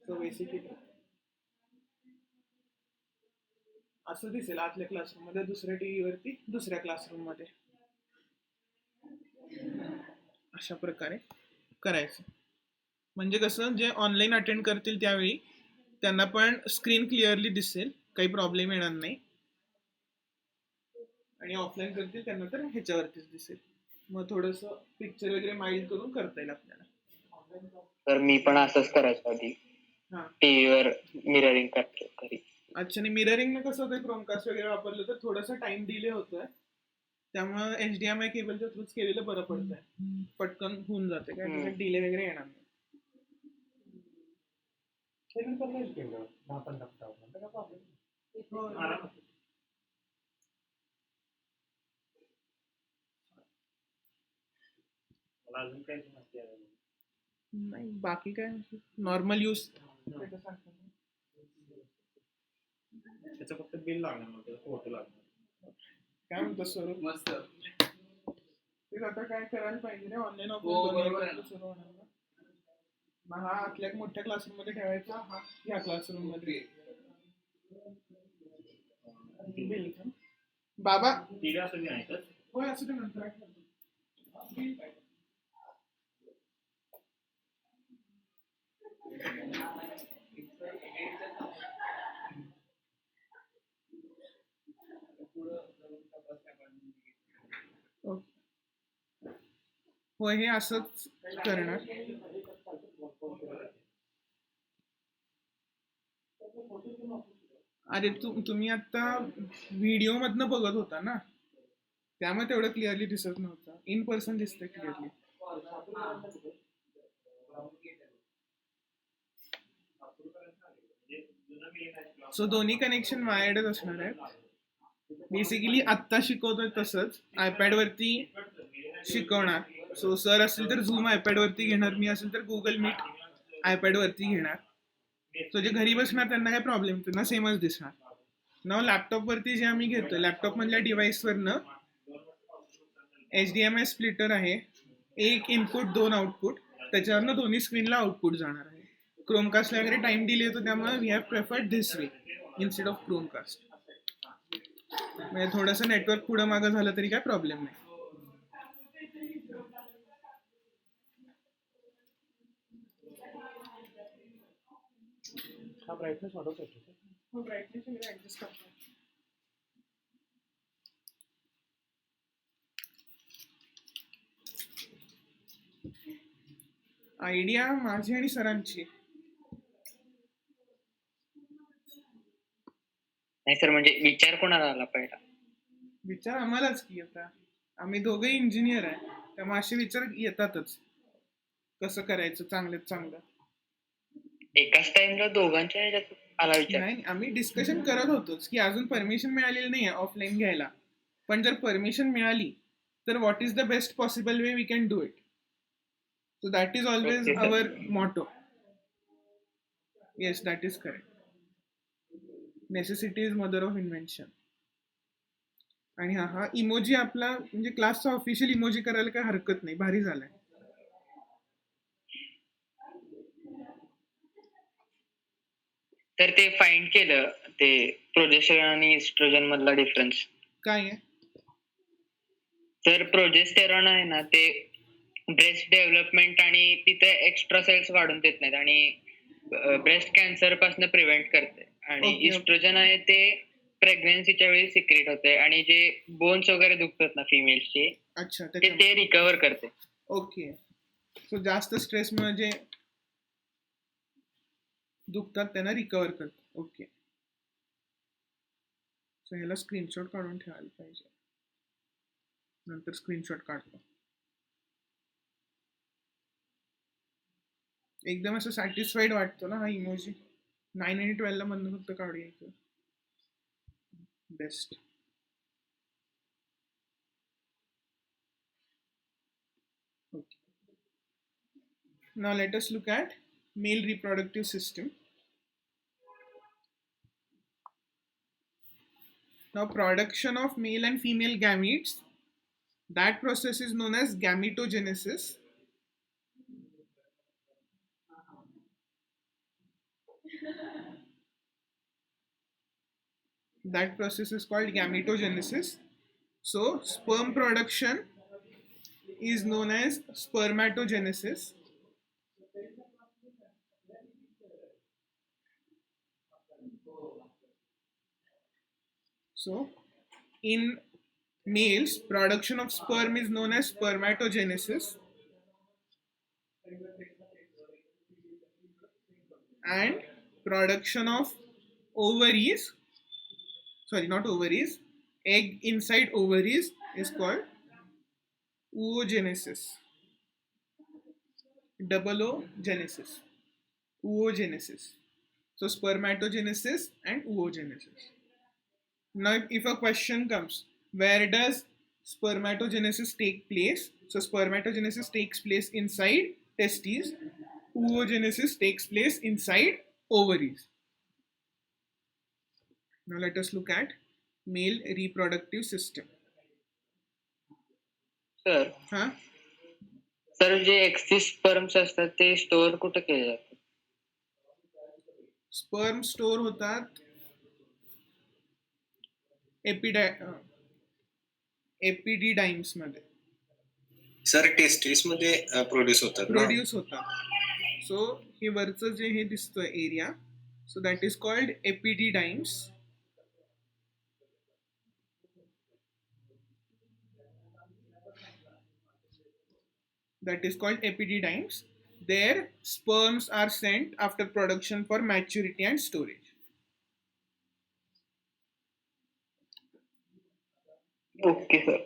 सो बेसिकली असं दिसेल आतल्या क्लासरूम मध्ये, दुसऱ्या टीव्ही वरती दुसऱ्या क्लासरूम मध्ये. अशा प्रकारे करायचं. म्हणजे कसं जे ऑनलाईन अटेंड करतील त्यावेळी त्यांना पण स्क्रीन क्लिअरली दिसेल, काही प्रॉब्लेम येणार नाही. आणि ऑफलाईन करतील त्यांना तर ह्याच्यावरतीच दिसेल. मग थोडंसं पिक्चर वगैरे माइल्ड करून करता येईल आपल्याला. तर मी पण असंच करायचं आधी, हां. टीव्हीवर मिररिंग करतो घरी. अच्छा. आणि मिररिंगनं कसं होतं, क्रोमकास्ट वगैरे वापरलं तर थोडासा टाइम डिले होतोय. त्यामुळे HDMI केबलच्या थ्रूच केलेलं बरं पडतंय. पटकन होऊन जाते, काय त्याच्यात डिले वगैरे येणार नाही. हो. आरामात. मला अजून काही समस्या आहे. नाही बाकी काय नॉर्मल यूज. त्याचं फक्त बिल लागणार नव्हतं, फोटो लागणार. काय म्हणतो स्वरूप? मस्त. तेच आता काय करायला पाहिजे रे, ऑनलाईन हो, बरोबर आहे ना. सुरू होणार ना. मग हा आतल्या मोठ्या क्लासरूम मध्ये ठेवायचा, हा ह्या क्लासरूम मध्ये. बिल का? बाबा टीव्ही असं बी नाही तर होय असं ते नंतर. होय हे असंच करणार. अरे तुम्ही आता व्हिडिओ मधनं बघत होता ना, त्यामुळे तेवढं क्लिअरली दिसत नव्हतं. इन पर्सन दिसतंय क्लिअरली. सो दोन्ही कनेक्शन वायर्डच असणार आहेत. बेसिकली आत्ता शिकवतोय तसंच आयपॅड वरती शिकवणार. सो सर असेल तर झूम आयपॅड वरती घेणार, मी असेल तर गुगल मीट आयपॅड वरती घेणार. सो जे घरी बसणार त्यांना काय प्रॉब्लेम, त्यांना सेमच दिसणार. नाव लॅपटॉप वरती जे आम्ही घेतोय, लॅपटॉप मधल्या डिव्हाइस वरनं HDMI स्प्लिटर आहे, एक इनपुट 2 आउटपुट, त्याच्यावरनं दोन्ही स्क्रीनला आउटपुट जाणार आहे. क्रोमकास्टला वगैरे टाइम डिले होतो, त्यामुळे we have preferred this way instead of Chromecast. म्हणजे थोडंसं नेटवर्क पुढं मागं झालं तरी काय प्रॉब्लेम नाही. हा ब्राईटनेस वाढवतो का? हो, ब्राईटनेस वगैरे ऍडजस्ट करतो. आयडिया माझी आणि सरांची. नाही सर, म्हणजे विचार कोणाला आला पहिला? विचार आम्हालाच की, आता आम्ही दोघे इंजिनियर आहे, त्यामुळे असे विचार येतातच कसं करायचं चांगल्यात चांगलं. एकाच टाइमला दोघांच्या ह्याच्यात आला विचार? नाही, आम्ही डिस्कशन करत होतोच की अजून परमिशन मिळालेली नाही आहे ऑफलाईन घ्यायला, पण जर परमिशन मिळाली तर what is the best possible way we can do it. So that is always Okay, sir. Our motto. Yes, that is correct. Necessity is mother of invention. आणि हा इमोजी आपला म्हणजे क्लासचा ऑफिशियल इमोजी करायला काय हरकत नाही, भारी झालाय. तर ते फाइंड केलं, ते प्रोजेस्टेरॉन आणि इस्ट्रोजन मधला डिफरन्स. काय आहे? तर प्रोजेस्टेरॉन आहे ना, ते ब्रेस्ट डेव्हलपमेंट आणि तिथे एक्स्ट्रा सेल्स वाढून देत नाहीत आणि ब्रेस्ट कॅन्सर पासून प्रिव्हेंट करते. आणि Okay. इस्ट्रोजन आहे ते प्रेग्नन्सीच्या वेळी सिक्रेट होते आणि जे बोन्स वगैरे दुखतात ना फिमेल्सचे, अच्छा, ते रिकव्हर करते. ओके. सो जास्त स्ट्रेसमुळे जे दुखतात त्यांना रिकव्हर करतात. ओके. सो ह्याला स्क्रीनशॉट काढून ठेवायला पाहिजे, नंतर स्क्रीनशॉट काढतो. एकदम असं सॅटिस्फाईड वाटतो ना हा इमोजी. 9 आणि 12 ला मधनं फक्त काढूया. Best. Okay. Now let us look at male reproductive system. Now production of male and female gametes, that process is known as gametogenesis. That process is called gametogenesis. So sperm production is known as spermatogenesis. So, in males, production of sperm is known as spermatogenesis, and production of ovaries, sorry, not ovaries, egg inside ovaries is called oogenesis. Double O genesis. Oogenesis. So spermatogenesis and oogenesis. Now, if a question comes, where does spermatogenesis take place? So spermatogenesis takes place inside testes. Oogenesis takes place inside ovaries. Now let us look at male reproductive system. Sir Huh? Sir जे axis sperms असतात ते store कुठे केले जातात? Sperm store होतात एपिडिडाइम्स मध्ये sir testis मध्ये produce होतात ना. प्रोड्यूस होतात. सो हे वरचं जे हे दिसतोय area, so that is called epididymis. That is called epididymes. Their sperms are sent after production for maturity and storage. Okay sir.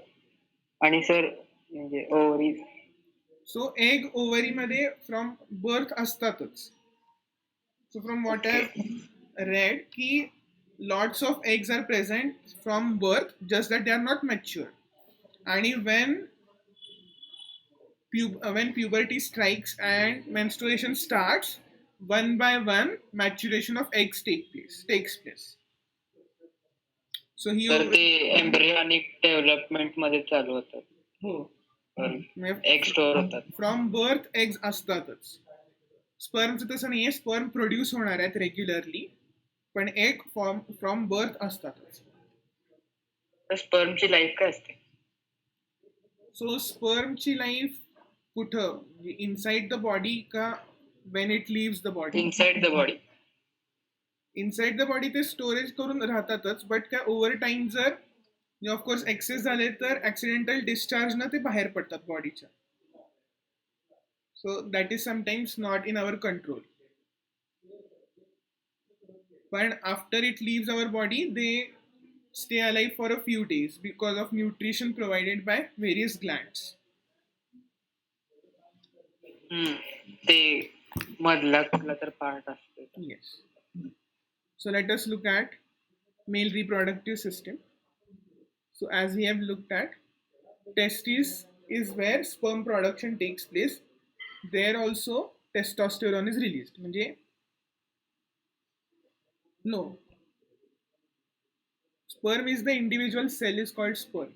आणि सर म्हणजे ओव्हरीज So egg ovary मध्ये from birth असतातच. So from what I have read, की lots of eggs are present from birth, just that they are not mature. आणि when puberty strikes and menstruation starts, one by one maturation of eggs takes place. So तर ते here embryonic development मध्ये चालू होतात. हो, egg store होतात. From birth eggs असतातच. स्पर्मचं तसं नाहीये, स्पर्म प्रोड्यूस होणार आहेत रेग्युलरली, पण एग फ्रॉम बर्थ असतातच. तर स्पर्मची लाईफ काय असते? सो स्पर्मची लाईफ कुठं, इनसाइड द बॉडी का when it leaves the body? Inside the body. Inside the body ते स्टोरेज करून राहतातच, बट काय ओव्हर टाइम जर ऑफकोर्स एक्सेस झाले तर ऍक्सिडेंटल डिस्चार्ज न ते बाहेर पडतात बॉडीच्या. So that is sometimes not in our control. पण after it leaves our body they stay alive for a few days because of nutrition provided by various glands. ते मधला कुठला तर पार्ट असतो. Yes. So let us look at male reproductive system. So as we have looked at, testes is where sperm production takes place. There also testosterone is released. म्हणजे no. Sperm is the individual cell is called sperm.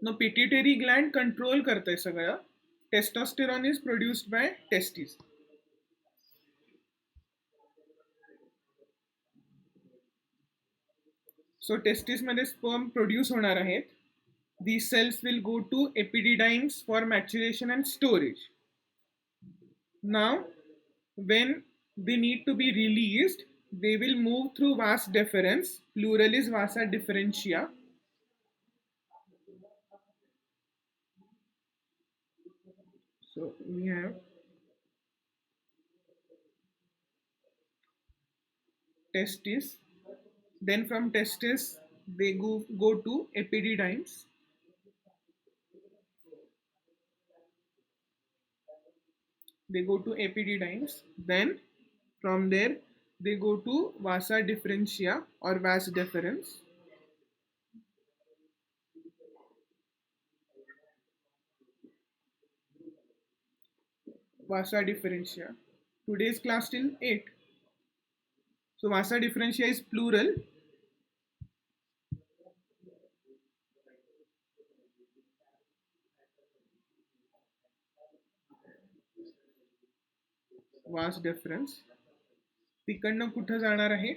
No, pituitary gland control करतंय सगळं. Testosterone is produced by testes. So testis मध्ये sperm produce होणार आहेत. These cells will go to epididymes for maturation and storage. Now, when they need to be released, they will move through vas deferens. Plural is vasa differentia. So we have testis. Then from testis they go to epididymes. They go to epididymes. Then from there they go to vasa differentia or vas deferens. Vasa differentia. Today's class till 8. So vasa differentia is plural. Vas deferens. तिकडनं कुठं जाणार आहे?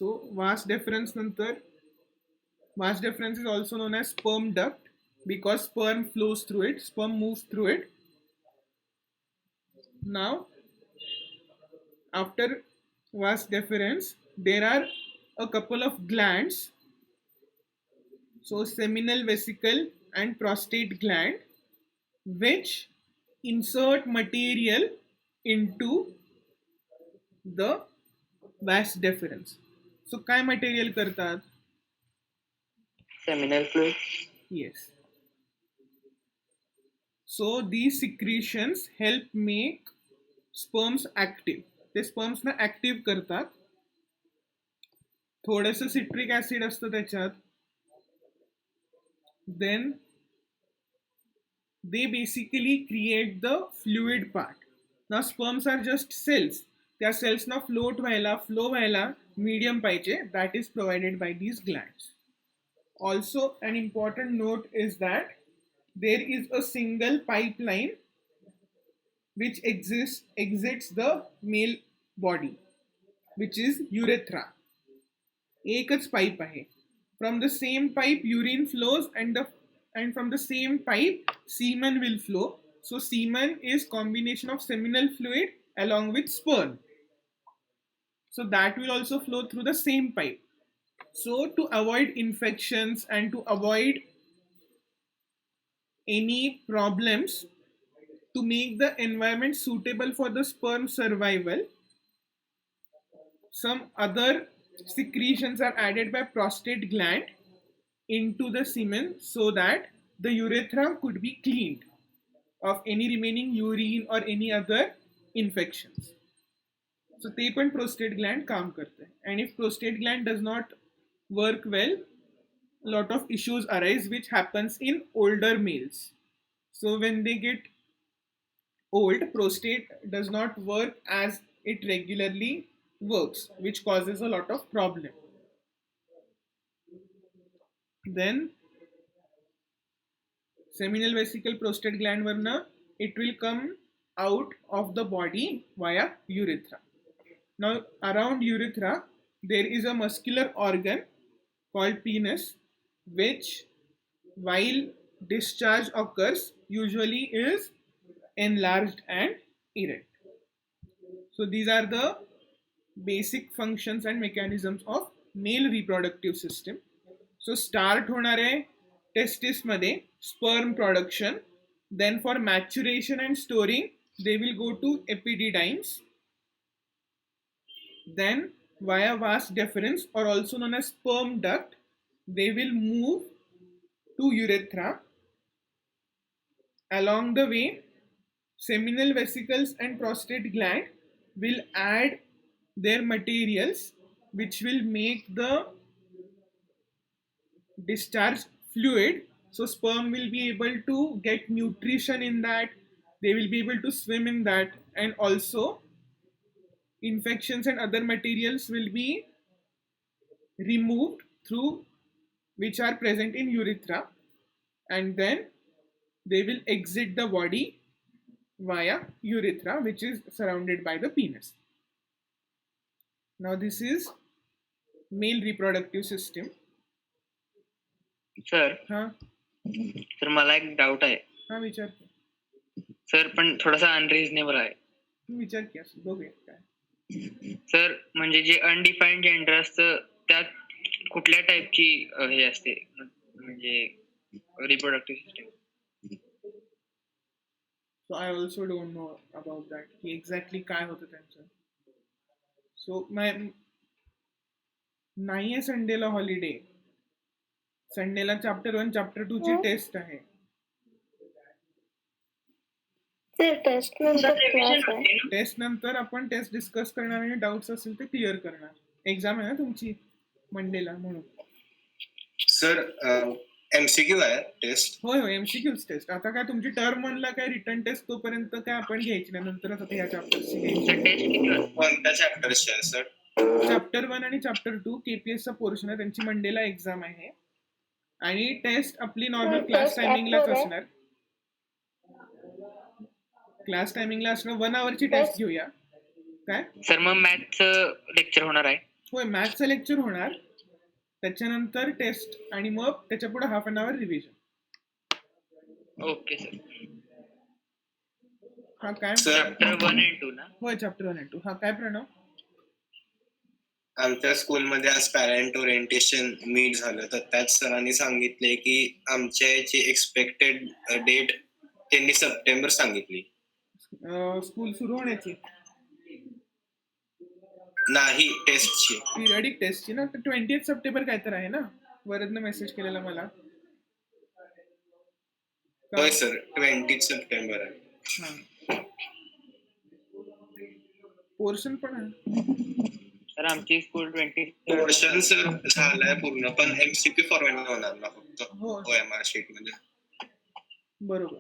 So vas deferens नंतर vas deferens is also known as sperm duct because sperm flows through it, sperm moves through it. Now after vas deferens there are a couple of glands, so seminal vesicle and prostate gland, which insert material into the vas deferens. So काय material करतात? Seminal fluid. Yes. So these secretions help make sperms active. ते sperms ना active करतात. थोडंसं citric acid असतं त्याच्यात. Then they basically create the fluid part. Now sperms are just cells. त्या cells ना flow व्हायला medium पाहिजे, that is provided by these glands. Also an important note is that there is a single pipeline which exits the male body, which is urethra. एकच pipe आहे. From the same pipe urine flows and from the same pipe semen will flow. So semen is combination of seminal fluid along with sperm. So that will also flow through the same pipe. So to avoid infections and to avoid any problems, to make the environment suitable for the sperm survival, some other secretions are added by prostate gland into the semen so that the urethra could be cleaned of any remaining urine or any other infections. So ते पण prostate gland काम करते. And if prostate gland does not work well, lot of issues arise which happens in older males. So when they get old, prostate does not work as it regularly works, which causes a lot of problem. Then seminal vesicle prostate gland varna it will come out of the body via urethra. Now around urethra there is a muscular organ called penis, which while discharge occurs usually is enlarged and erect. So these are the basic functions and mechanisms of male reproductive system. So start होणारे testis मध्ये sperm production, then for maturation and storing they will go to epididymes, then via vas deferens or also known as sperm duct they will move to urethra. Along the way seminal vesicles and prostate gland will add their materials which will make the discharge fluid. So sperm will be able to get nutrition in that, they will be able to swim in that, and also infections and other materials will be removed through which are present in urethra, and then they will exit the body via urethra which is surrounded by the penis. Now this is male reproductive system. Sir हाँ sir मला एक doubt आहे हाँ विचार sir, पण थोडासा अनरिझनेबल आहे विचार की असं बघूया काय. सर. म्हणजे जे अनडिफाईन्ड जेंडर असतं त्यात कुठल्या टाईपची हे असते म्हणजे reproductive system? So I also don't know about that की एक्झॅक्टली काय होतं त्यांचं. सो नाहीये संडेला हॉलिडे. संडेला चॅप्टर 1 चॅप्टर 2 ची टेस्ट आहे. टेस्ट नंतर क्लास आहे. टेस्ट नंतर आपण टेस्ट डिस्कस करणार आणि डाऊट्स असतील ते क्लिअर करणार. एक्झाम आहे ना तुमची मंडेला म्हणून. सर एमसीक्यू आहे टेस्ट? होय होय एमसीक्यूच टेस्ट. आता काय तुमची टर्म 1 ला काय रिटर्न टेस्ट तोपर्यंत काय आपण घ्यायची नाही, नंतरच आता ह्या चॅप्टरची घ्यायची. कोणत्या चॅप्टरची आहे सर? चॅप्टर 1 आणि चॅप्टर 2 केपीएस चा पोर्शन आहे, त्यांची मंडेला एक्झाम आहे आणि टेस्ट आपली नॉर्मल क्लास टायमिंगलाच असणार. क्लास टायमिंगला असणार 1 आवरची टेस्ट घेऊया काय. सर मग मॅथचं लेक्चर होणार आहे? होय, मॅथचं लेक्चर होणार, त्याच्यानंतर टेस्ट आणि मग त्याच्या पुढे half an our revision. Okay sir. हा काय? सर चॅप्टर 1 and 2 ना? होय, चॅप्टर 1 and 2. हा काय प्रणव? आमच्या स्कूलमध्ये आज पॅरेंट ओरिएंटेशन मीट झालं, तर त्यात सरांनी सांगितले की आमच्या याची एक्सपेक्टेड डेट त्यांनी सप्टेंबर सांगितली. स्कूल सुरू होण्याची नाही, टेस्टची. पिरियडिक टेस्टची ना, तर 20th सप्टेंबर काय तर आहे ना, वरदनं मेसेज केलेला मला. होय सर, 20 सप्टेंबर आहे. हा, पोर्शन पण आहे. सर आमची स्कूल 20 पोर्शन सर झालाय पूर्ण, पण MCQ फॉर्मॅट होणार ना फक्त हो, OMR शीट मध्ये. बरोबर.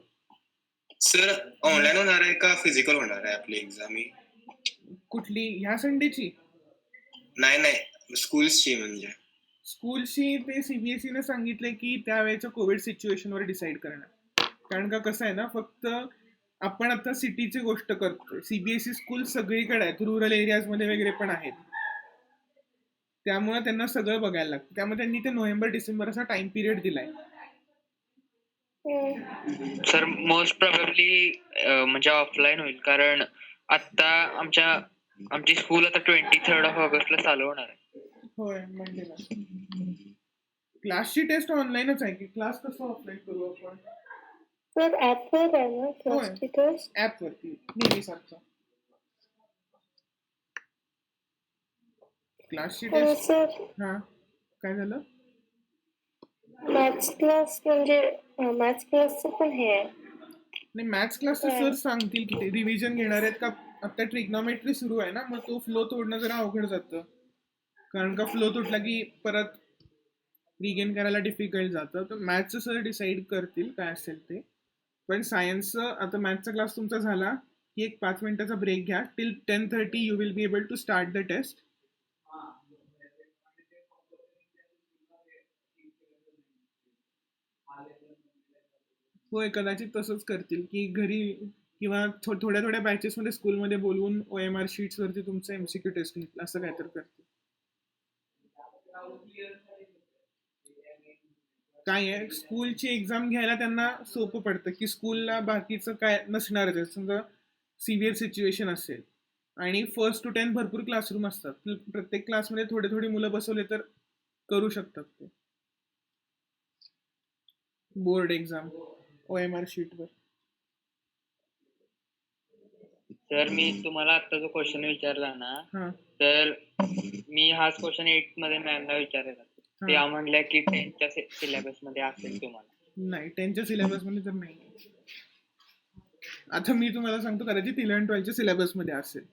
सर ऑनलाईन होणार आहे का फिजिकल होणार आहे आपली एक्झाम? कुठली? ह्या संडेची? नाही, स्कूल्सची म्हणजे. स्कूलशी ते CBSE ने सांगितले की त्यावेळेच्या कोविड सिच्युएशनवर डिसाईड करणार. कारण का कसं आहे ना, फक्त आपण आता सिटीची गोष्ट करतोय, CBSE स्कूल सगळीकडे आहेत, रुरल एरियाजमध्ये वगैरे पण आहेत, त्यामुळे त्यांना सगळं बघायला लागतं. त्यामुळे त्यांनी ते नोव्हेंबर-डिसेंबर असा टाइम पिरियड दिलाय. सर मोस्ट प्रोबॅबली म्हणजे ऑफलाईन होईल, कारण आता आमची स्कूल आता 23rd of ऑगस्टला चालू होणार आहे. होय, मंडेला. क्लासची टेस्ट ऑनलाईनच आहे की क्लास कसं ऑफलाईन करू आपण? सर ऍपवर आहे ना क्लासची टेस्ट? ऍपवरती नेहमीसारखं. क्लासची टेस्ट. सर हा, काय झालं? मॅथ्स क्लास म्हणजे मॅथ्स क्लासचं पण हे आहे. नाही, मॅथ्स क्लासचे सर सांगतील की ते रिव्हिजन घेणार आहेत का. आता ट्रिग्नॉमेट्री सुरू आहे ना, मग तो फ्लो तोडणं जरा अवघड जातं, कारण का फ्लो तुटला की परत रिगेन करायला डिफिकल्ट जातं. तर मॅथ्सचं सर डिसाईड करतील काय असेल ते. पण सायन्सचं आता मॅथ्सचा क्लास तुमचा झाला की एक 5 मिनिटाचा ब्रेक घ्या. Till 10:30 you will be able to start the test. होय, कदाचित तसंच करतील की घरी किंवा थोड्या थोड्या बॅचेसमध्ये स्कूलमध्ये बोलवून OMR शीट्सवरती तुमचं MCQ टेस्ट घेतलं, असं काय तर करतील. काय आहे, स्कूलची एक्झाम घ्यायला त्यांना सोपं पडतं की स्कूलला बाकीचं काय नसणारच आहे. समजा सिव्हिअर सिच्युएशन असेल आणि 1st to 10th भरपूर क्लासरूम असतात, प्रत्येक क्लासमध्ये थोडे थोडी मुलं बसवले तर करू शकतात ते बोर्ड एक्झाम OMR शीटवर. सर मी तुम्हाला आता जो क्वेश्चन विचारला ना, हां तर मी हाच क्वेश्चन 8 मध्ये मॅमला विचारलेला. त्या म्हणल्या की 10च्या सिलेबस मध्ये असेल तुम्हाला. नाही, 10च्या सिलेबसमध्ये तर नाही. आता मी तुम्हाला सांगतो, कदाचित 11-12च्या सिलेबसमध्ये असेल.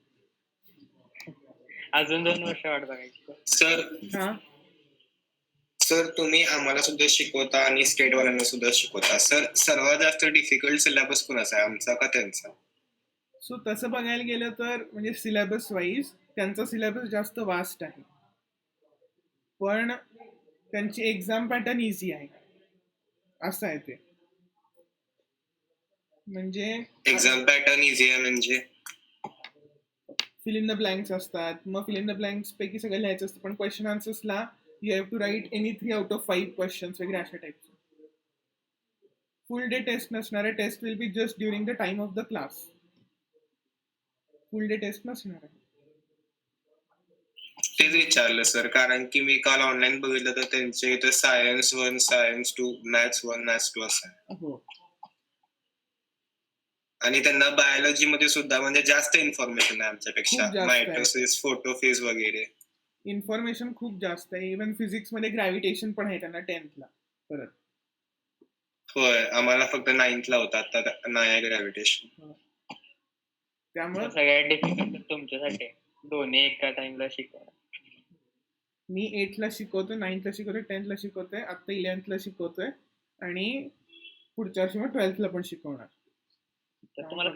अजून 2 वर्ष वाट बघायची. सर तुम्ही आम्हाला सुद्धा शिकवता आणि स्टेटवाल्यांना सुद्धा शिकवता. सर सर्वात जास्त डिफिकल्ट सिलेबस कोणाचा आहे, आमचा का त्यांचा? सो तसं बघायला गेलं तर म्हणजे सिलेबस वाईज त्यांचा सिलेबस जास्त वास्ट आहे, पण त्यांची एक्झाम पॅटर्न इझी आहे, असं आहे ते. म्हणजे एक्झाम पॅटर्न इझी आहे म्हणजे फिल इन द ब्लँक्स असतात, मग फिल इन द ब्लँक्स पैकी सगळं लिहायचं असतं, पण क्वेश्चन आन्सर्सला you have to write any 3 out of 5 questions वगैरे अशा टाईपचं. फुल डे टेस्ट नसणार आहे, test will be just during the time of the class. Full day test नसणार आहे. तेच विचारलं सर, कारण की मी काल ऑनलाईन बघितलं तर त्यांचे इथं सायन्स 1, सायन्स 2, मॅथ्स 1, मॅथ्स 2 असं आहे. हो, आणि त्यांना बायोलॉजी मध्ये सुद्धा म्हणजे जास्त इन्फॉर्मेशन आहे आमच्यापेक्षा. खूप जास्त आहे. मायटोसिस, फोटोफेज वगैरे इन्फॉर्मेशन खूप जास्त आहे. इव्हन फिजिक्स मध्ये ग्रॅव्हिटेशन पण आहे त्यांना 10th ला. परत होय, आम्हाला फक्त 9th ला होता, आता नाही आहे ग्रॅव्हिटेशन. त्यामुळे सगळ्यात डिफिकल्ट तुमच्यासाठी दोन्ही एका टाइमला शिकवा. मी 8th ला शिकवतोय, 9th ला शिकवतोय, 10th ला शिकवतोय, आता 11th ला शिकवतोय आणि पुढच्या वर्षी मग 12th ला पण शिकवणार. तर तुम्हाला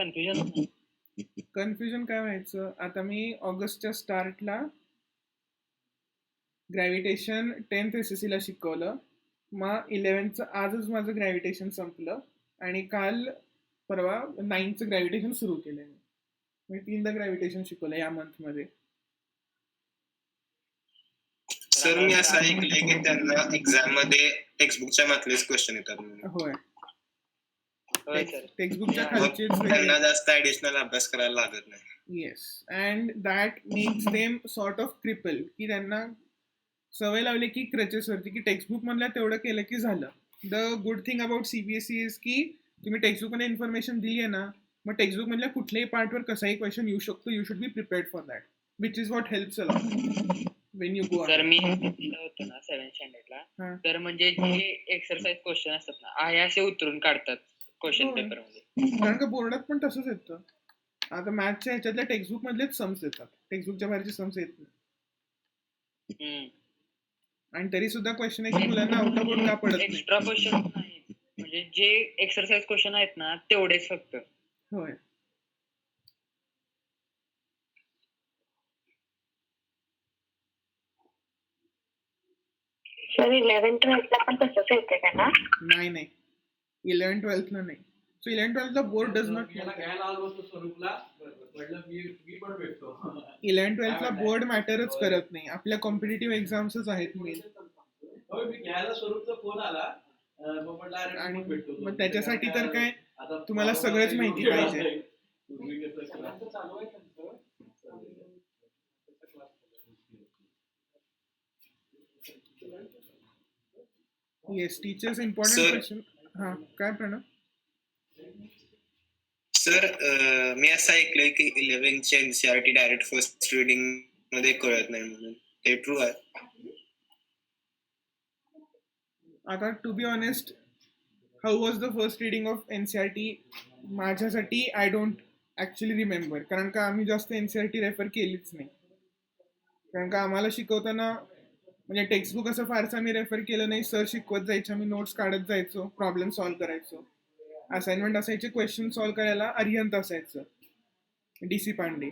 कन्फ्युजन काय व्हायचं, आता मी ऑगस्टच्या स्टार्टला ग्रॅव्हिटेशन 10th SSC ला शिकवलं, मग 11th आजच माझं ग्रॅव्हिटेशन संपलं आणि काल परवा 9th ग्रॅव्हिटेशन सुरू केलं. मी 3दा ग्रॅव्हिटेशन शिकवलं या मंथमध्ये. सर मी असं ऐकलंय की त्यांना एक्झाम मध्ये टेक्स्टबुकच्या मागलेच क्वेश्चन येतात म्हणून. होय, होय सर. टेक्स्टबुकच्या Yeah. मग खालचेच त्यांना जास्त ऍडिशनल अभ्यास करायला लागत नाही. Yes, and that makes them sort of cripple, की त्यांना सवय लावली की क्रचेसवरती, की टेक्स्टबुक मधलं तेवढं केलं की झालं. The good thing about CBSE is की तुम्ही टेक्स्टबुकमध्ये इन्फॉर्मेशन दिली आहे ना, मग टेक्स्टबुक मधल्या कुठल्याही पार्टवर कसाही क्वेश्चन येऊ शकतो. You should be prepared for that, which is what helps a lot Wien you go. तर मी होतो ना 7th स्टँडर्डला, हा. तर म्हणजे जे एक्सरसाइज क्वेश्चन असतात ना, आहे असे उतरून काढतात क्वेश्चन होय. पेपर मध्ये. कारण का बोर्डात पण तसंच येतं. आता मॅथच्या ह्याच्यातल्या टेक्स्टबुक मधलेच सम्स येतात, टेक्स्टबुकच्या बाहेरचे सम्स येत नाही. आणि तरी सुद्धा क्वेश्चन आहे की मुलांना आउट ऑफ बोर्ड का पडत नाही. एक्स्ट्रा क्वेश्चन नाही, म्हणजे जे एक्सरसाइज क्वेश्चन आहेत ना तेवढेच फक्त. होय, सर 11th-12th ला पण तसंच येते का ना? नाही 11th-12th ला नाही. सो 11th-12th ला बोर्ड डज नॉट. 11th-12th ला बोर्ड मॅटरच करत नाही. आपल्या कॉम्पिटेटिव्ह एक्झाम्सच आहेत मेन. आणि मग त्याच्यासाठी तर काय तुम्हाला सगळंच माहिती पाहिजे. Yes, teachers important Sir. Question. हा, काय प्रणव? सर मी असं ऐकलंय की 11th NCERT direct first reading मध्ये कळत नाही म्हणून, ते ट्रू आहे? आता to be honest, how was the first reading of NCERT? माझ्यासाठी आय डोंट ॲक्च्युली रिमेंबर, कारण का आम्ही जास्त एनसीआरटी रेफर केलीच नाही. कारण का आम्हाला शिकवताना म्हणजे टेक्स्टबुक असं फारसं आम्ही रेफर केलं नाही. सर शिकवत जायचे, आम्ही नोट्स काढत जायचो, प्रॉब्लेम सॉल्व्ह करायचो. असाइनमेंट असायचे, क्वेश्चन सॉल्व्ह करायला अरिहंत असायचं, डीसी पांडे.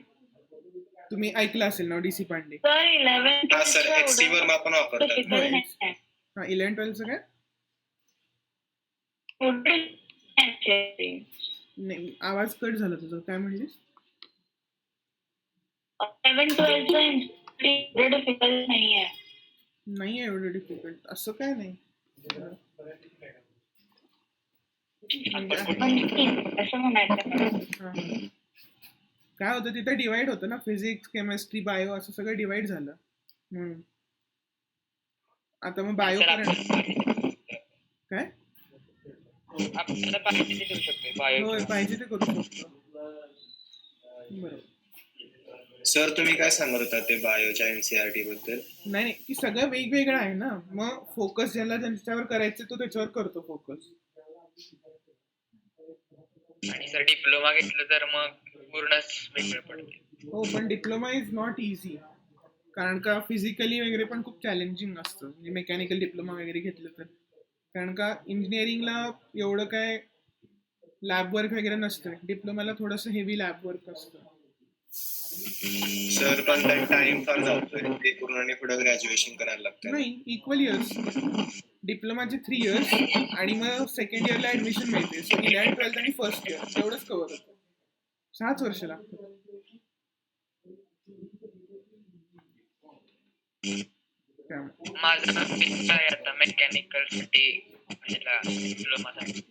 तुम्ही ऐकलं असेल ना डीसी पांडे? सर 11th हा सर, एक्सी वर्मा पण वापरतात. होय. हा, 11th-12th काय नाही, आवाज कट झाला तुझा. काय म्हणलीस? 11th-12th डिफिकल्ट नाही आहे. नाही आहे एवढं डिफिकल्ट, असं काय नाही. असं म्हणायचं मला. हा. काय होतं तिथं डिवाइड होतं ना, फिजिक्स, केमिस्ट्री, बायो असं सगळं डिवाइड झालं म्हणून. आता मग बायो सर काय आपल्याला पाहिजे ते करू शकतो बायो. होय, पाहिजे ते करू शकतो. बरोबर. सर तुम्ही काय सांगत होता ते बायोच्या एनसीआरटी बद्दल? नाही, की सगळं वेगवेगळं आहे ना, मग फोकस ज्याला ज्यांच्यावर करायचं तो त्याच्यावर करतो फोकस. आणि सर डिप्लोमा घेतलं तर मग पूर्णच वेगळं पडते. हो, पण डिप्लोमा इज नॉट इझी, कारण का फिजिकली वगैरे पण खूप चॅलेंजिंग असतं. म्हणजे मेकॅनिकल डिप्लोमा वगैरे घेतलं तर, कारण का इंजिनिअरिंगला एवढं काय लॅब वर्क वगैरे नसतं. डिप्लोमाला थोडंसं हेवी लॅब वर्क असतं. सर पण टाइम फार जातोय, ते पूर्ण आणि पुढे ग्रॅज्युएशन करायला लागतं. नाही, इक्वल इयर्स. डिप्लोमाचे 3 इयर्स आणि मग सेकंड इयरला ऍडमिशन मिळते. सो 11th-12th आणि फर्स्ट इयर तेवढंच कव्हर होतं. 6 वर्ष लागतात. माझं फिक्स आहे आता मेकॅनिकल साठी डिप्लोमासाठी.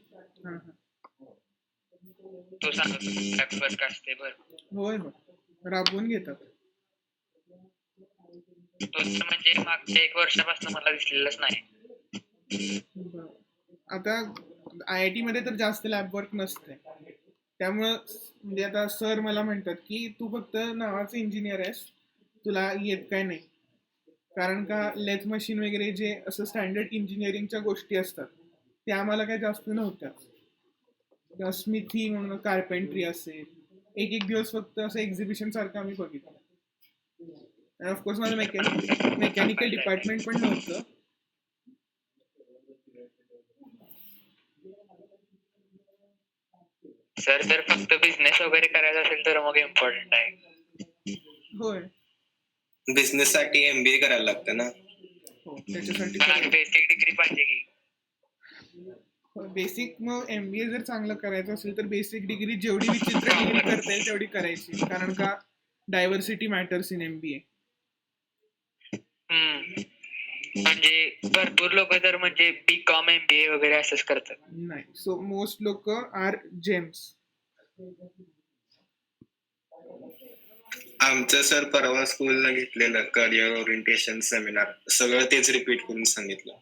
तो सांगतो वर्क असते बरं. होय होय, राबवून घेतात. तो म्हणजे मागच्या 1 वर्षापासून मला दिसलेलंच नाही. आता IIT मध्ये तर जास्त लॅब वर्क नसते, त्यामुळं म्हणजे आता सर मला म्हणतात की तू फक्त नावाचं इंजिनियर आहेस, तुला येत काय नाही. कारण का लेथ मशीन वगैरे जे असं स्टँडर्ड इंजिनिअरिंगच्या गोष्टी असतात त्या आम्हाला काही जास्त नव्हत्या. किंवा स्मिथी म्हणून कार्पेंट्री असेल, एक दिवस फक्त असं एक्झिबिशन सारखं आम्ही बघितलं. आणि ऑफकोर्स माझं मेकॅनिकल डिपार्टमेंट पण नव्हतं. सर जर फक्त बिझनेस वगैरे करायचा असेल तर मग इम्पॉर्टंट आहे. होय, बिझनेस साठी MBA करायला लागतं ना. हो, त्याच्यासाठी बेसिक डिग्री पाहिजे की. बेसिक. मग MBA जर चांगलं करायचं असेल तर बेसिक डिग्री जेवढी विचित्र डिग्री करता येईल तेवढी करायची, कारण का डायव्हर्सिटी मॅटर्स इन MBA. म्हणजे भरपूर लोक तर म्हणजे BCom MBA वगैरे असंच करतात. नाही. सो मोस्ट लोक आर जेम्स. आमचं सर परवा स्कूलला घेतलेलं करिअर ओरिएंटेशन सेमिनार सगळं तेच रिपीट करून सांगितलं.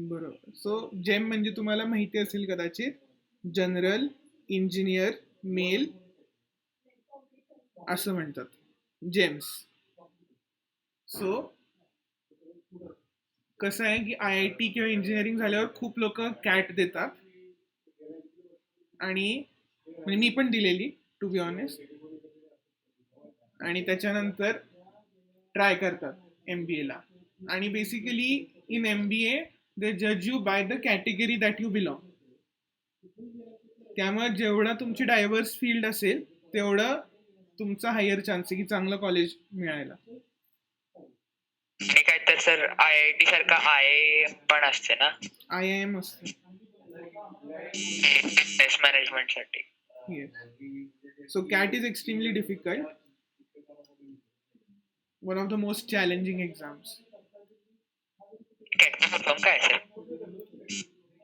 बरोबर. सो जेम म्हणजे तुम्हाला माहिती असेल कदाचित, जनरल, इंजिनियर, मेल असं म्हणतात, जेम्स. सो कसं आहे की IIT किंवा इंजिनिअरिंग झाल्यावर खूप लोक कॅट देतात, आणि म्हणजे मी पण दिलेली टू बी ऑनेस्ट, आणि त्याच्यानंतर ट्राय करतात MBA ला. आणि बेसिकली इन MBA दे जज you by the category that you belong. त्यामुळे जेवढा तुमची डायव्हर्स फील्ड असेल तेवढं तुमचा हायर चान्स आहे की चांगलं कॉलेज मिळायला. आणि काय तर सर IIT सारखा IIM पण असते ना IIM असते. बिझनेस मॅनेजमेंट साठी. Yes. So CAT is extremely difficult. One of the most challenging exams. Cat काय sir?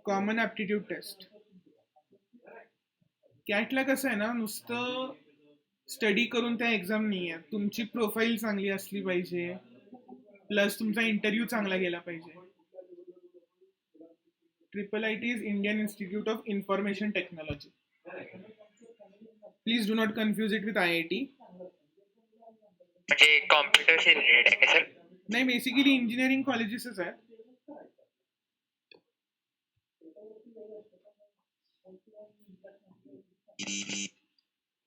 Common aptitude test. Catla कसं आहे ना, नुसतं स्टडी करून त्या एक्झाम नाही आहे. तुमची प्रोफाईल चांगली असली पाहिजे, प्लस तुमचा इंटरव्ह्यू चांगला गेला पाहिजे. IIT is Indian Institute of Information Technology. Please do not confuse it with IIT. म्हणजे कॉम्प्युटरशी रिलेटेड आहे का सर? नाही, बेसिकली इंजिनिअरिंग कॉलेजेसच आहेत.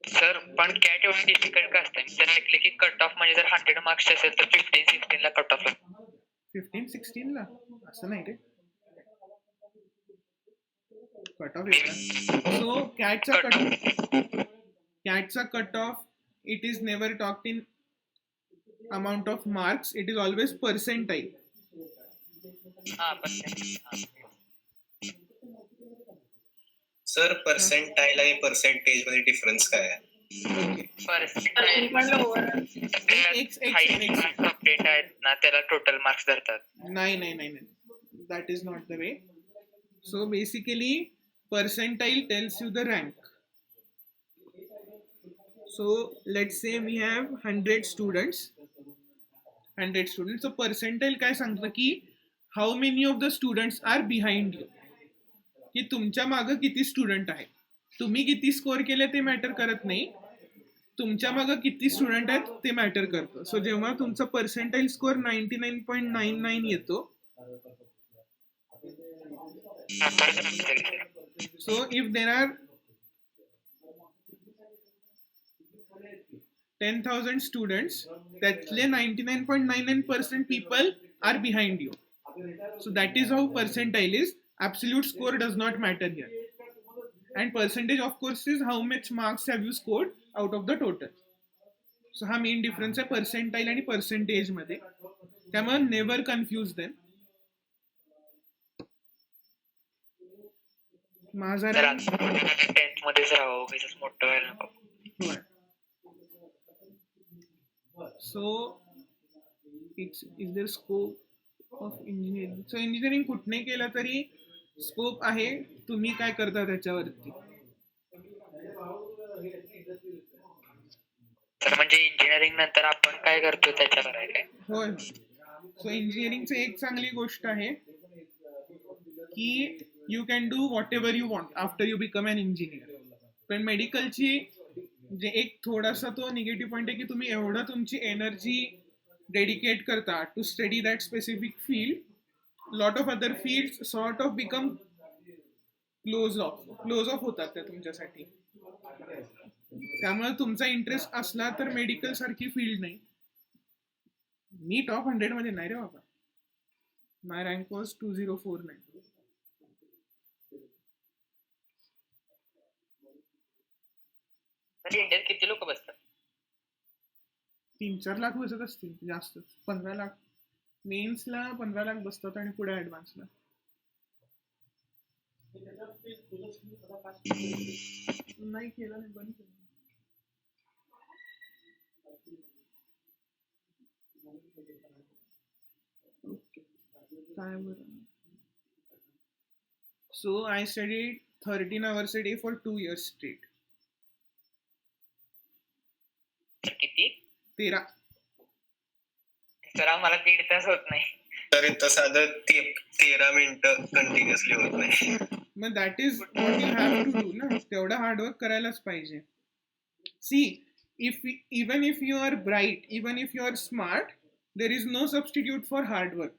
सर पण कॅट एवढी डिफिकल्ट का असते? मी तर ऐकले की कट ऑफ म्हणजे जर 100 मार्क्स असेल तर 15-16 ला कट ऑफ. 15-16 ला असं नाही रे, कट ऑफ येतात. सो कॅटचा cut off it is never talked in amount of marks, it is always percentile. Sir percentile आणि पर्सेंटेज मध्ये डिफरन्स काय आहे? आहेत ना त्याला टोटल मार्क्स धरतात. नाही, that is not the way. So basically percentile tells you the rank. So let's say we have 100 students. So percentile काय सांगतं की how many of the students are behind you, की तुमच्या मागं किती स्टुडंट आहेत. तुम्ही किती स्कोअर केले ते मॅटर करत नाही, तुमच्या मागं किती स्टुडंट आहेत ते मॅटर करतं. सो जेव्हा तुमचा पर्सेंटाईल स्कोअर 99.99 येतो, so if there are 10,000 students, त्यातले 99.99% people are behind you. So that is how percentile is. Absolute score does not matter here. And percentage of course is how much marks have you scored out of the total. So हा main difference आहे percentile आणि percentage मध्ये. त्यामुळे never confuse them. माझा rank 10th मध्येच राहावं, उगीचच मोठं व्हायला नको. So it's is there scope of engineering. So engineering कुठने केलं तरी स्कोप आहे, तुम्ही काय करता त्याच्यावरती. तर म्हणजे इंजिनिअरिंग नंतर आपण काय करतो त्याच्यावर आहे काय? होय. सो इंजिनिअरिंगची एक चांगली गोष्ट आहे की you can do whatever you want after you become an engineer. पण मेडिकलची जे एक थोडासा तो निगेटिव्ह पॉईंट आहे की तुम्ही एवढं तुमची एनर्जी डेडिकेट करता to study that specific field, lot of other field sort of become close off होतात त्या तुमच्यासाठी. त्यामुळे तुमचा इंटरेस्ट असला तर मेडिकल सारखी फील्ड नाही. मी टॉप 100 मध्ये नाही रे बाबा. माय रँक वॉज 2049. इंडियात किती लोक बसतात? 3-4 लाख बसत असतील, जास्त 15 लाख. मेन्सला 15 लाख बसतात आणि पुढे ऍडव्हान्सला. नाही केलं, नाही बंद केलं. काय बरं. So I studied 13 hours a day for 2 years straight. तर किती? 13. सर आम्हाला 1.5 तास होत नाही. तर साधं 13 मिनिटं कंटिन्युअसली होत नाही. मग that is what you have to do ना. तेवढं हार्डवर्क करायलाच पाहिजे. See, even if you are bright, even if you are smart, there is no substitute for hard work.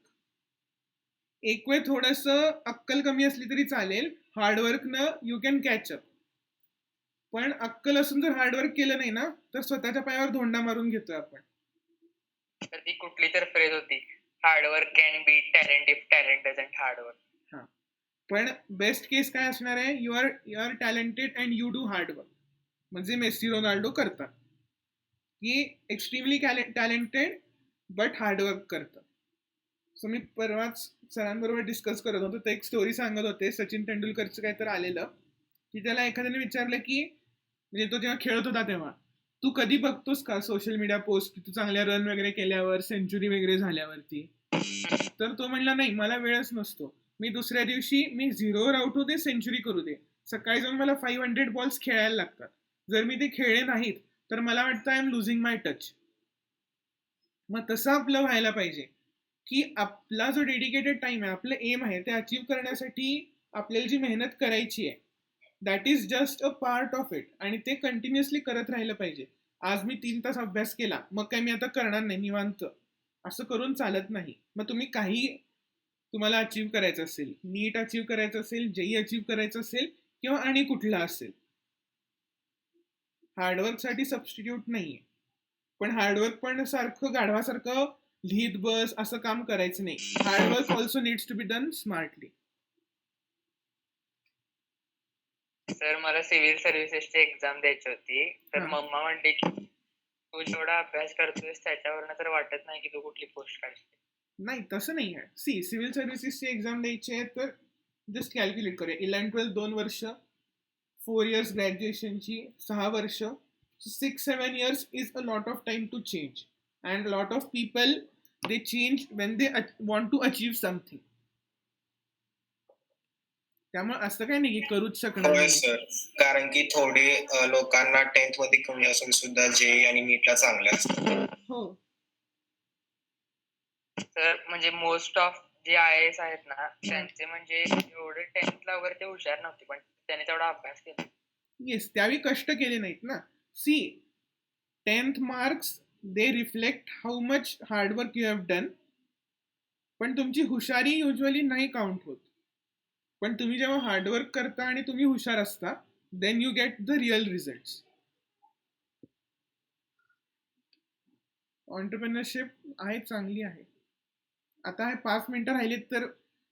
एक वेळ थोडंसं अक्कल कमी असली तरी चालेल, हार्डवर्कनं यू कॅन कॅच अप. पण अक्कल असून जर हार्डवर्क केलं नाही ना तर स्वतःच्या पायावर धोंडा मारून घेतोय आपण. तर ती कुठली तर फ्रेज होती, hard work can beat talent if talent doesn't hard work. पण बेस्ट केस काय असणार आहे, you are talented and you do hard work. म्हणजे मेसी रोनाल्डो करतात की एक्स्ट्रीमली टॅलेंटेड बट हार्डवर्क करतात. सो मी परवाच सरांबरोबर डिस्कस करत होतो, तर एक स्टोरी सांगत होते. सचिन तेंडुलकरचं काय तर आलेलं की त्याला एखाद्याने विचारलं की, म्हणजे तो जेव्हा खेळत होता तेव्हा, तू कधी बघतोस का सोशल मीडिया पोस्ट की तू चांगल्या रन वगैरे केल्यावर, सेंचुरी वगैरे झाल्यावरती. तर तो म्हणला नाही, मला वेळच नसतो. मी दुसऱ्या दिवशी मी 0वर आउट होते, सेंचुरी करू दे, सकाळी जाऊन मला 500 बॉल्स खेळायला लागतात. जर मी ते खेळले नाहीत तर मला वाटतं I am losing my touch. मग तसं आपलं व्हायला पाहिजे की आपला जो डेडिकेटेड टाइम आहे, आपलं एम आहे, ते अचीव्ह करण्यासाठी आपल्याला जी मेहनत करायची आहे, that is just a part of it. आणि ते कंटिन्युअसली करत राहिलं पाहिजे. आज मी 3 तास अभ्यास केला, मग काय मी आता करणार नाही निवांत, असं करून चालत नाही. मग तुम्ही काही तुम्हाला अचीव्ह करायचं असेल, नीट अचीव्ह करायचं असेल, जेई अचीव्ह करायचं असेल, किंवा आणि कुठला असेल, हार्डवर्कसाठी सबस्टिट्यूट नाहीये. पण हार्डवर्क पण सारखं गाढवासारखं लिहित बस असं काम करायचं नाही. Hard work also needs to be done smartly. Sir मला सिव्हिल सर्व्हिसेसची एक्झाम द्यायची होती, तर मम्मा म्हणते की तू जेवढा अभ्यास करतोयस त्याच्यावरनं तर वाटत नाही की तू कुठली पोस्ट काढशील. नाही, तसं नाही आहे. सी, सिव्हिल सर्व्हिसेसची एक्झाम द्यायची आहे तर जस्ट कॅल्क्युलेट करूया. 11-12 2 वर्ष, 4 years ग्रॅज्युएशनची 6 वर्ष, 6-7 years is a lot of time to change. And a lot of people, they change when they want to achieve something. त्यामुळे असं काही नाही की करूच शकणार होय नाही. सर, कारण की थोडे लोकांना 10th मध्ये कमी असून सुद्धा जेई आणि नीटला चांगले असतात. हो, तर म्हणजे मोस्ट ऑफ जे IAS आहेत ना, त्यांचे म्हणजे एवढे 10th ला वगैरे ते हुशार नव्हते, पण त्याने तेवढा अभ्यास केला. येस, त्यावेळी कष्ट केले नाहीत ना. See, 10th marks they reflect how much hard work you have done. पण तुमची हुशारी युजली नाही काउंट होत. पण तुम्ही जेव्हा हार्डवर्क करता आणि तुम्ही हुशार असता, then you get the real result. Entrepreneurship आहे, चांगली आहे. आता हे 5 मिनिटं राहिलीत तर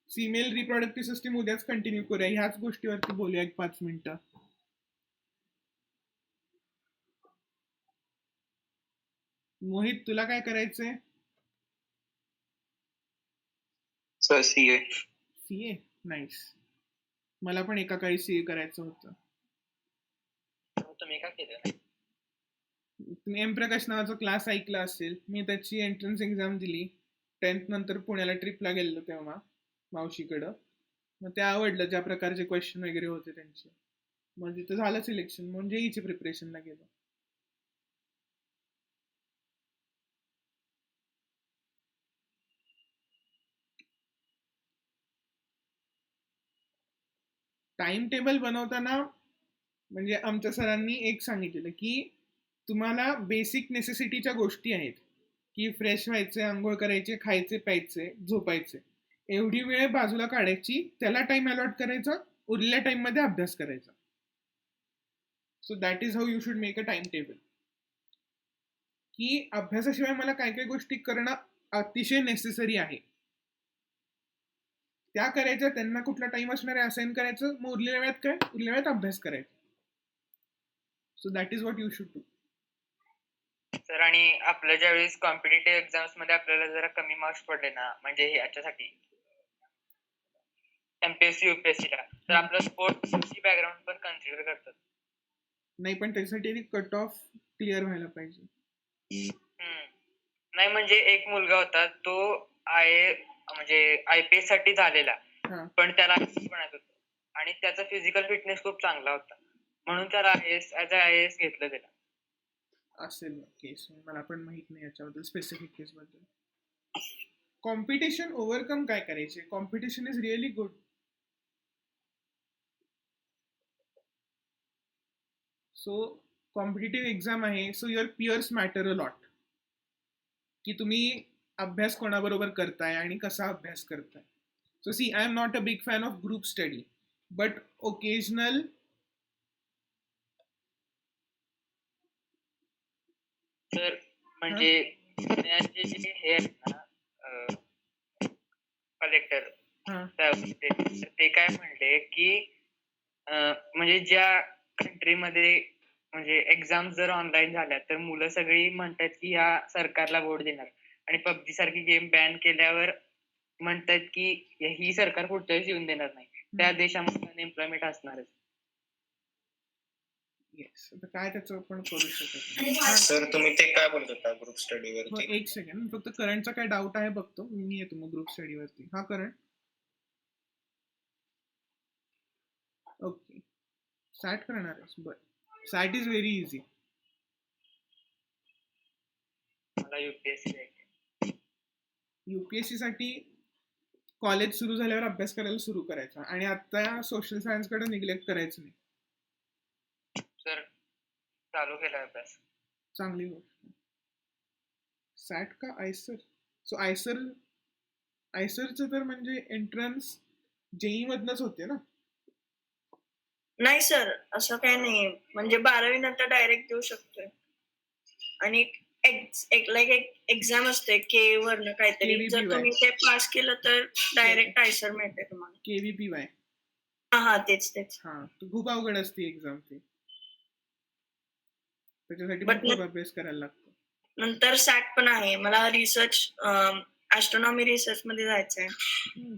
फिमेल रिप्रोडक्टिव्ह सिस्टीम उद्याच कंटिन्यू करूया. ह्याच गोष्टीवरती बोलूया 5 मिनिटं. मोहित, तुला काय करायचंय? Sir CA. CA, nice. मला पण एका काळी सीए करायचं होतं. तुम्ही का केलं? तुम्ही एम प्रकाश नावाचा क्लास ऐकला असेल. मी त्याची एंट्रन्स एक्झाम दिली. 10th नंतर पुण्याला ट्रिपला गेलेलो तेव्हा मावशीकडं. मग ते आवडलं, ज्या प्रकारचे क्वेश्चन वगैरे होते त्यांचे. मग तिथं झालं सिलेक्शन, म्हणजे जेईची प्रिपरेशनला गेलो. टाइम टेबल बनवताना म्हणजे आमच्या सरांनी एक सांगितलेलं की तुम्हाला बेसिक नेसेसिटीच्या गोष्टी आहेत की फ्रेश व्हायचे, आंघोळ करायचे, खायचे, प्यायचे, झोपायचे, एवढी वेळ बाजूला काढायची, त्याला टाइम अलॉट करायचा, उरलेल्या टाइम मध्ये अभ्यास करायचा. So that is how you should make a time table. की अभ्यासाशिवाय मला काय काय गोष्टी करणं अतिशय नेसेसरी आहे, त्या करायच्या. त्यांना कुठला टाइम असणार आहे असाइन करायचं, मग उरलेल्या वेळात काय, उरलेल्या वेळात अभ्यास करायचा. So that is what you should do. Sir, आणि आपल्या ज्यावेळेस कॉम्पिटेटिव्ह एक्झाम्स मध्ये आपल्याला जरा कमी मार्क्स पडले ना, म्हणजे याच्यासाठी MPSC UPSC ला, तर आपलं स्पोर्ट्सची बॅकग्राऊंड पण कन्सिडर करतात. नाही, पण त्याच्यासाठी कट ऑफ क्लिअर व्हायला पाहिजे. नाही, म्हणजे एक मुलगा होता, तो म्हणजे IPS साठी झालेला, हा. पण त्याला IAS बनायचं होतं आणि त्याचा फिजिकल फिटनेस खूप चांगला होता, म्हणून त्याला IAS घेतलं त्याला. असेल केस, मला पण माहित नाही याच्याबद्दल स्पेसिफिक केस बद्दल. कॉम्पिटिशन ओव्हरकम काय करायचे? Competition is really good. So competitive exam आहे, so your peers matter a lot, की तुम्ही अभ्यास कोणाबरोबर करताय आणि कसा अभ्यास करताय. So see, I am not a big fan of group study, but occasional तर म्हणजे पुण्याचे जे हे आहेत ना कलेक्टर, ते काय म्हणले की म्हणजे ज्या कंट्रीमध्ये म्हणजे एक्झाम जर ऑनलाईन झाल्या तर मुलं सगळी म्हणतात की ह्या सरकारला वोट देणार, आणि पबजी सारखी गेम बॅन केल्यावर म्हणतात की ही सरकार पुढच्या वेळेस येऊन देणार नाही, त्या देशामध्ये अनएम्प्लॉयमेंट असणारच. येस, आता काय त्याचं आपण करू शकत नाही. सर तुम्ही ते काय बोलत होता ग्रुप स्टडी वरती? एक सेकंड, फक्त करंटचा काय डाऊट आहे बघतो मी, येतो मग ग्रुप स्टडी वरती. हा करंट, ओके, सॅट करणार आहेस? बरं, सॅट इज व्हेरी इझी. मला UPSC UPSC साठी कॉलेज सुरू झाल्यावर अभ्यास करायला सुरू करायचा, आणि आता सोशल सायन्स कडे निग्लेक्ट करायचं नाही. सर चालू केला अभ्यास. चांगली गोष्ट. सॅट का आयसर? सो आयसरचं तर म्हणजे एंट्रन्स JEE मधनच होते ना? नाही सर, असं काही नाही, म्हणजे 12वी नंतर डायरेक्ट देऊ शकतोय, आणि एक एक्झाम असते के वरनं काहीतरी, KVPY. जर तुम्ही ते पास केलं तर डायरेक्ट आयसर मिळते तुम्हाला. KVPY. हा तेच. हा, खूप अवघड असते एक्झाम ती, त्याच्यासाठी But खूप अभ्यास करायला लागतो. नंतर सॅट पण आहे, मला रिसर्च ॲस्ट्रॉनॉमी रिसर्च मध्ये जायचंय.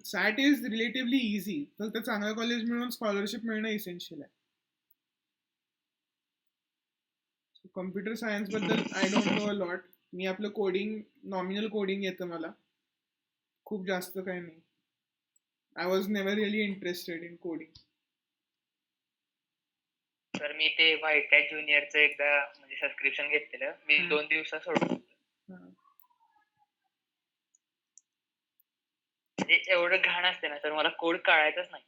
सॅट इज रिलेटिव्हली इझी, फक्त चांगलं कॉलेज मिळून स्कॉलरशिप मिळणं इसेन्शियल आहे. कॉम्प्युटर सायन्स बद्दल I don't know a lot. मी आपलं कोडिंग, नॉमिनल कोडिंग येतं मला, खूप जास्त काही नाही. I was never really interested in coding. तर मी ते व्हाईट हॅट ज्युनियरचं एकदा म्हणजे सबस्क्रिप्शन घेतलेलं, मी 2 दिवसात सोडलं. म्हणजे एवढं घाण असते ना तर मला कोड कळायचंच नाही.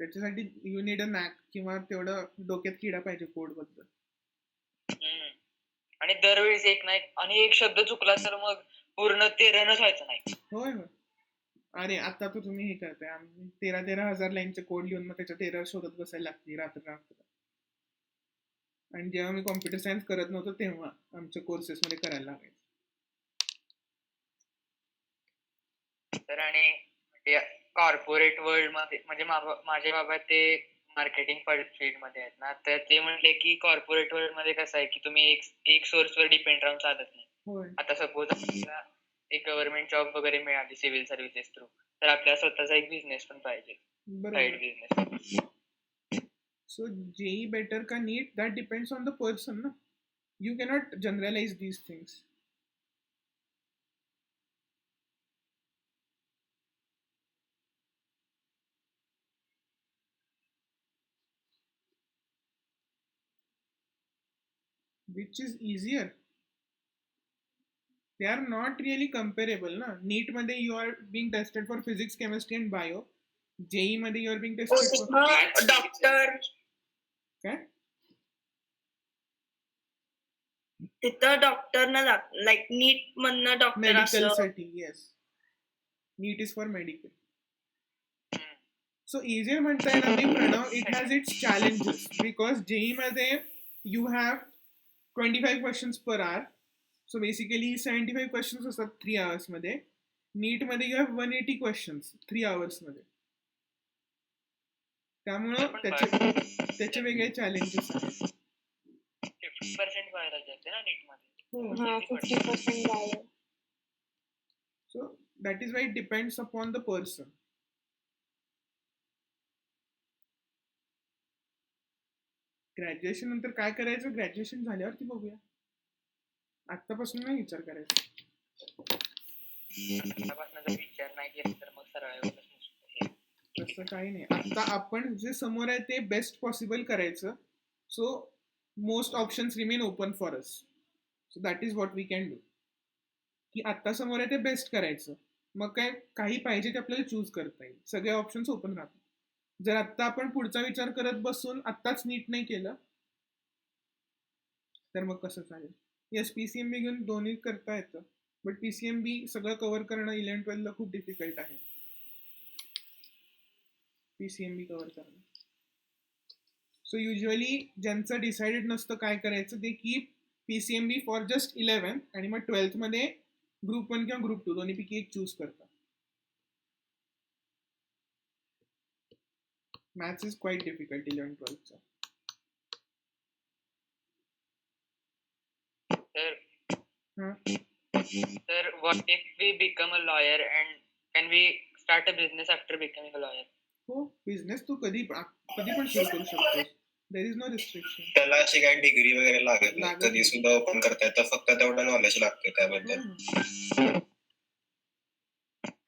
त्याच्यासाठी यू नीड अ नॅक, किंवा तेवढं डोक्यात किडा पाहिजे कोड बद्दल. आणि दरवेळेस एक शब्द चुकला तर मग पूर्ण ते रनच व्हायचं नाही. होय. अरे आता तर तुम्ही हे करताय, आम्ही 13,000 लाईनचे कोड लिहून मग त्याच्यात एरर शोधत बसायला लागते रात्र. आणि जेव्हा मी कॉम्प्युटर सायन्स करत नव्हतो तेव्हा आमच्या कोर्सेस मध्ये करायला लागायचं. तर आणि म्हणजे कॉर्पोरेट वर्ल्ड मध्ये, म्हणजे माझे बाबा ते मार्केटिंग फील्ड मध्ये आहेत ना, तर ते म्हणले की कॉर्पोरेट वर्ल्ड मध्ये कसं आहे की तुम्ही एक सोर्स वर डिपेंड राहून चालत नाही. आता सपोज आपल्याला एक गव्हर्नमेंट जॉब वगैरे मिळाली सिव्हिल सर्व्हिसेस थ्रू, तर आपल्या स्वतःचा एक बिझनेस पण पाहिजे, side business. So JEE better का NEET, that depends on the person, na? You cannot generalize these things. Which is easier? They are not really comparable, na? NEET मध्ये you are being tested for physics, chemistry and bio. JEE मध्ये you are being tested for doctor, काय? तिथं doctor ना like नीट मधनं doctor medical असं. साठी. Yes, NEET is for medical. So easier म्हणता येणार नाही Pranab, it has its challenges, because JEE मध्ये you have 25 questions per hour, so basically 75 questions असतात 3 hours मध्ये. NEET मध्ये you have 180 questions 3 hours मध्ये. त्यामुळं त्याचे वेगळे चॅलेंजेस आहेत. 50% व्हायला जाते ना नीट मध्ये. हा, 50% bio. So that is why it depends upon the person. Graduation नंतर काय करायचं, ग्रॅज्युएशन झाल्यावरती बघूया, आतापासून नाही विचार करायचा. आतापासून जर विचार नाही केला तर मग सरळ तसं काही नाही. आता आपण जे समोर आहे ते बेस्ट पॉसिबल करायचं. So most options remain open for us. So that is what we can do. की आत्ता समोर आहे ते बेस्ट करायचं. मग काय काही पाहिजे ते आपल्याला चूज करता येईल. सगळे ऑप्शन्स ओपन राहतात. जर आत्ता आपण पुढचा विचार करत बसून आत्ताच नीट नाही केलं तर मग कसं चालेल. येस PCMB घेऊन दोन्ही करता येतं. बट PCMB सगळं कव्हर करणं 11-12ला खूप डिफिकल्ट आहे. PCMB कव्हर करणं. सो युजली ज्यांचं डिसाइडेड नसतं काय करायचं ते कीप PCMB फॉर जस्ट 11 आणि मग 12th मध्ये ग्रुप 1 किंवा ग्रुप 2 दोन्हीपैकी एक चूज करतात. मॅथ्स इज क्वाईट डिफिकल्ट 11-12चा. तर what if we become a lawyer and can we start a business after becoming a lawyer? हो, बिझनेस तू कधी पण सुरू करू शकतोस. There is no restriction. त्याला अशी काही डिग्री वगैरे लागत नाही. लागत कधी नाही. सुद्धा ओपन करता येतं. फक्त तेवढं नॉलेज लागतं त्याबद्दल.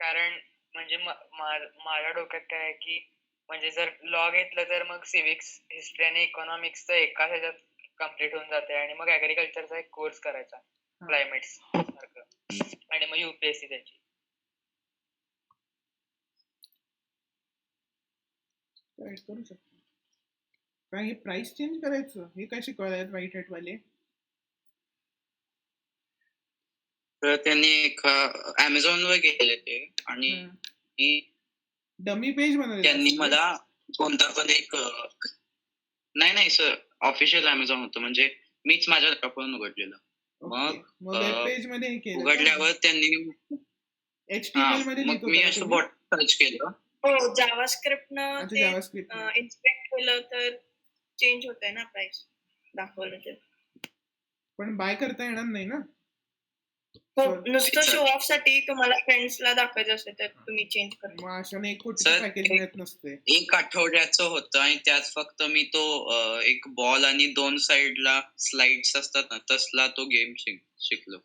कारण म्हणजे माझ्या डोक्यात काय आहे की म्हणजे जर लॉ घेतलं तर मग सिव्हिक्स हिस्ट्री आणि इकॉनॉमिक्सचं एका ह्याच्यात कम्प्लीट होऊन जाते आणि मग ऍग्रिकल्चरचा एक कोर्स करायचा क्लायमेट सारखं आणि मग UPSC त्याची. करू शकतो. काय हे प्राइस चेंज करायचं हे काय शिकवायला व्हाईट हॅट वाले. तर त्यांनी Amazon वर गेले ते आणि डमी पेज बनवले त्यांनी मला कोणता पण एक नाही सर ऑफिशियल Amazon होतं म्हणजे मीच माझ्या लॅपटॉपवरून उघडलेलं. मग वेब पेज मध्ये हे केलं उघडल्यावर त्यांनी HTML मध्ये मग मी असं बॉट सर्च केलं. हो जावास्क्रिप्टनं ते जावास्क्रिप्ट इन्स्पेक्ट केलं तर चेंज होतंय ना प्राइस दाखवलं तर. पण बाय करता येणार नाही ना. हो नुसतं शो ऑफ साठी तुम्हाला फ्रेंड्सला दाखवायचं असेल तर तुम्ही चेंज करा. मग अशाने 1 कोटीचं पॅकेज मिळत नसते. 1 आठवड्याचं होतं आणि त्यात फक्त मी तो एक बॉल आणि 2 साइडला स्लाइड्स असतात ना तसला तो गेम शिकलो.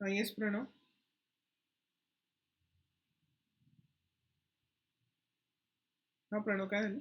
येस प्रणव. हा प्रणव काय झालं.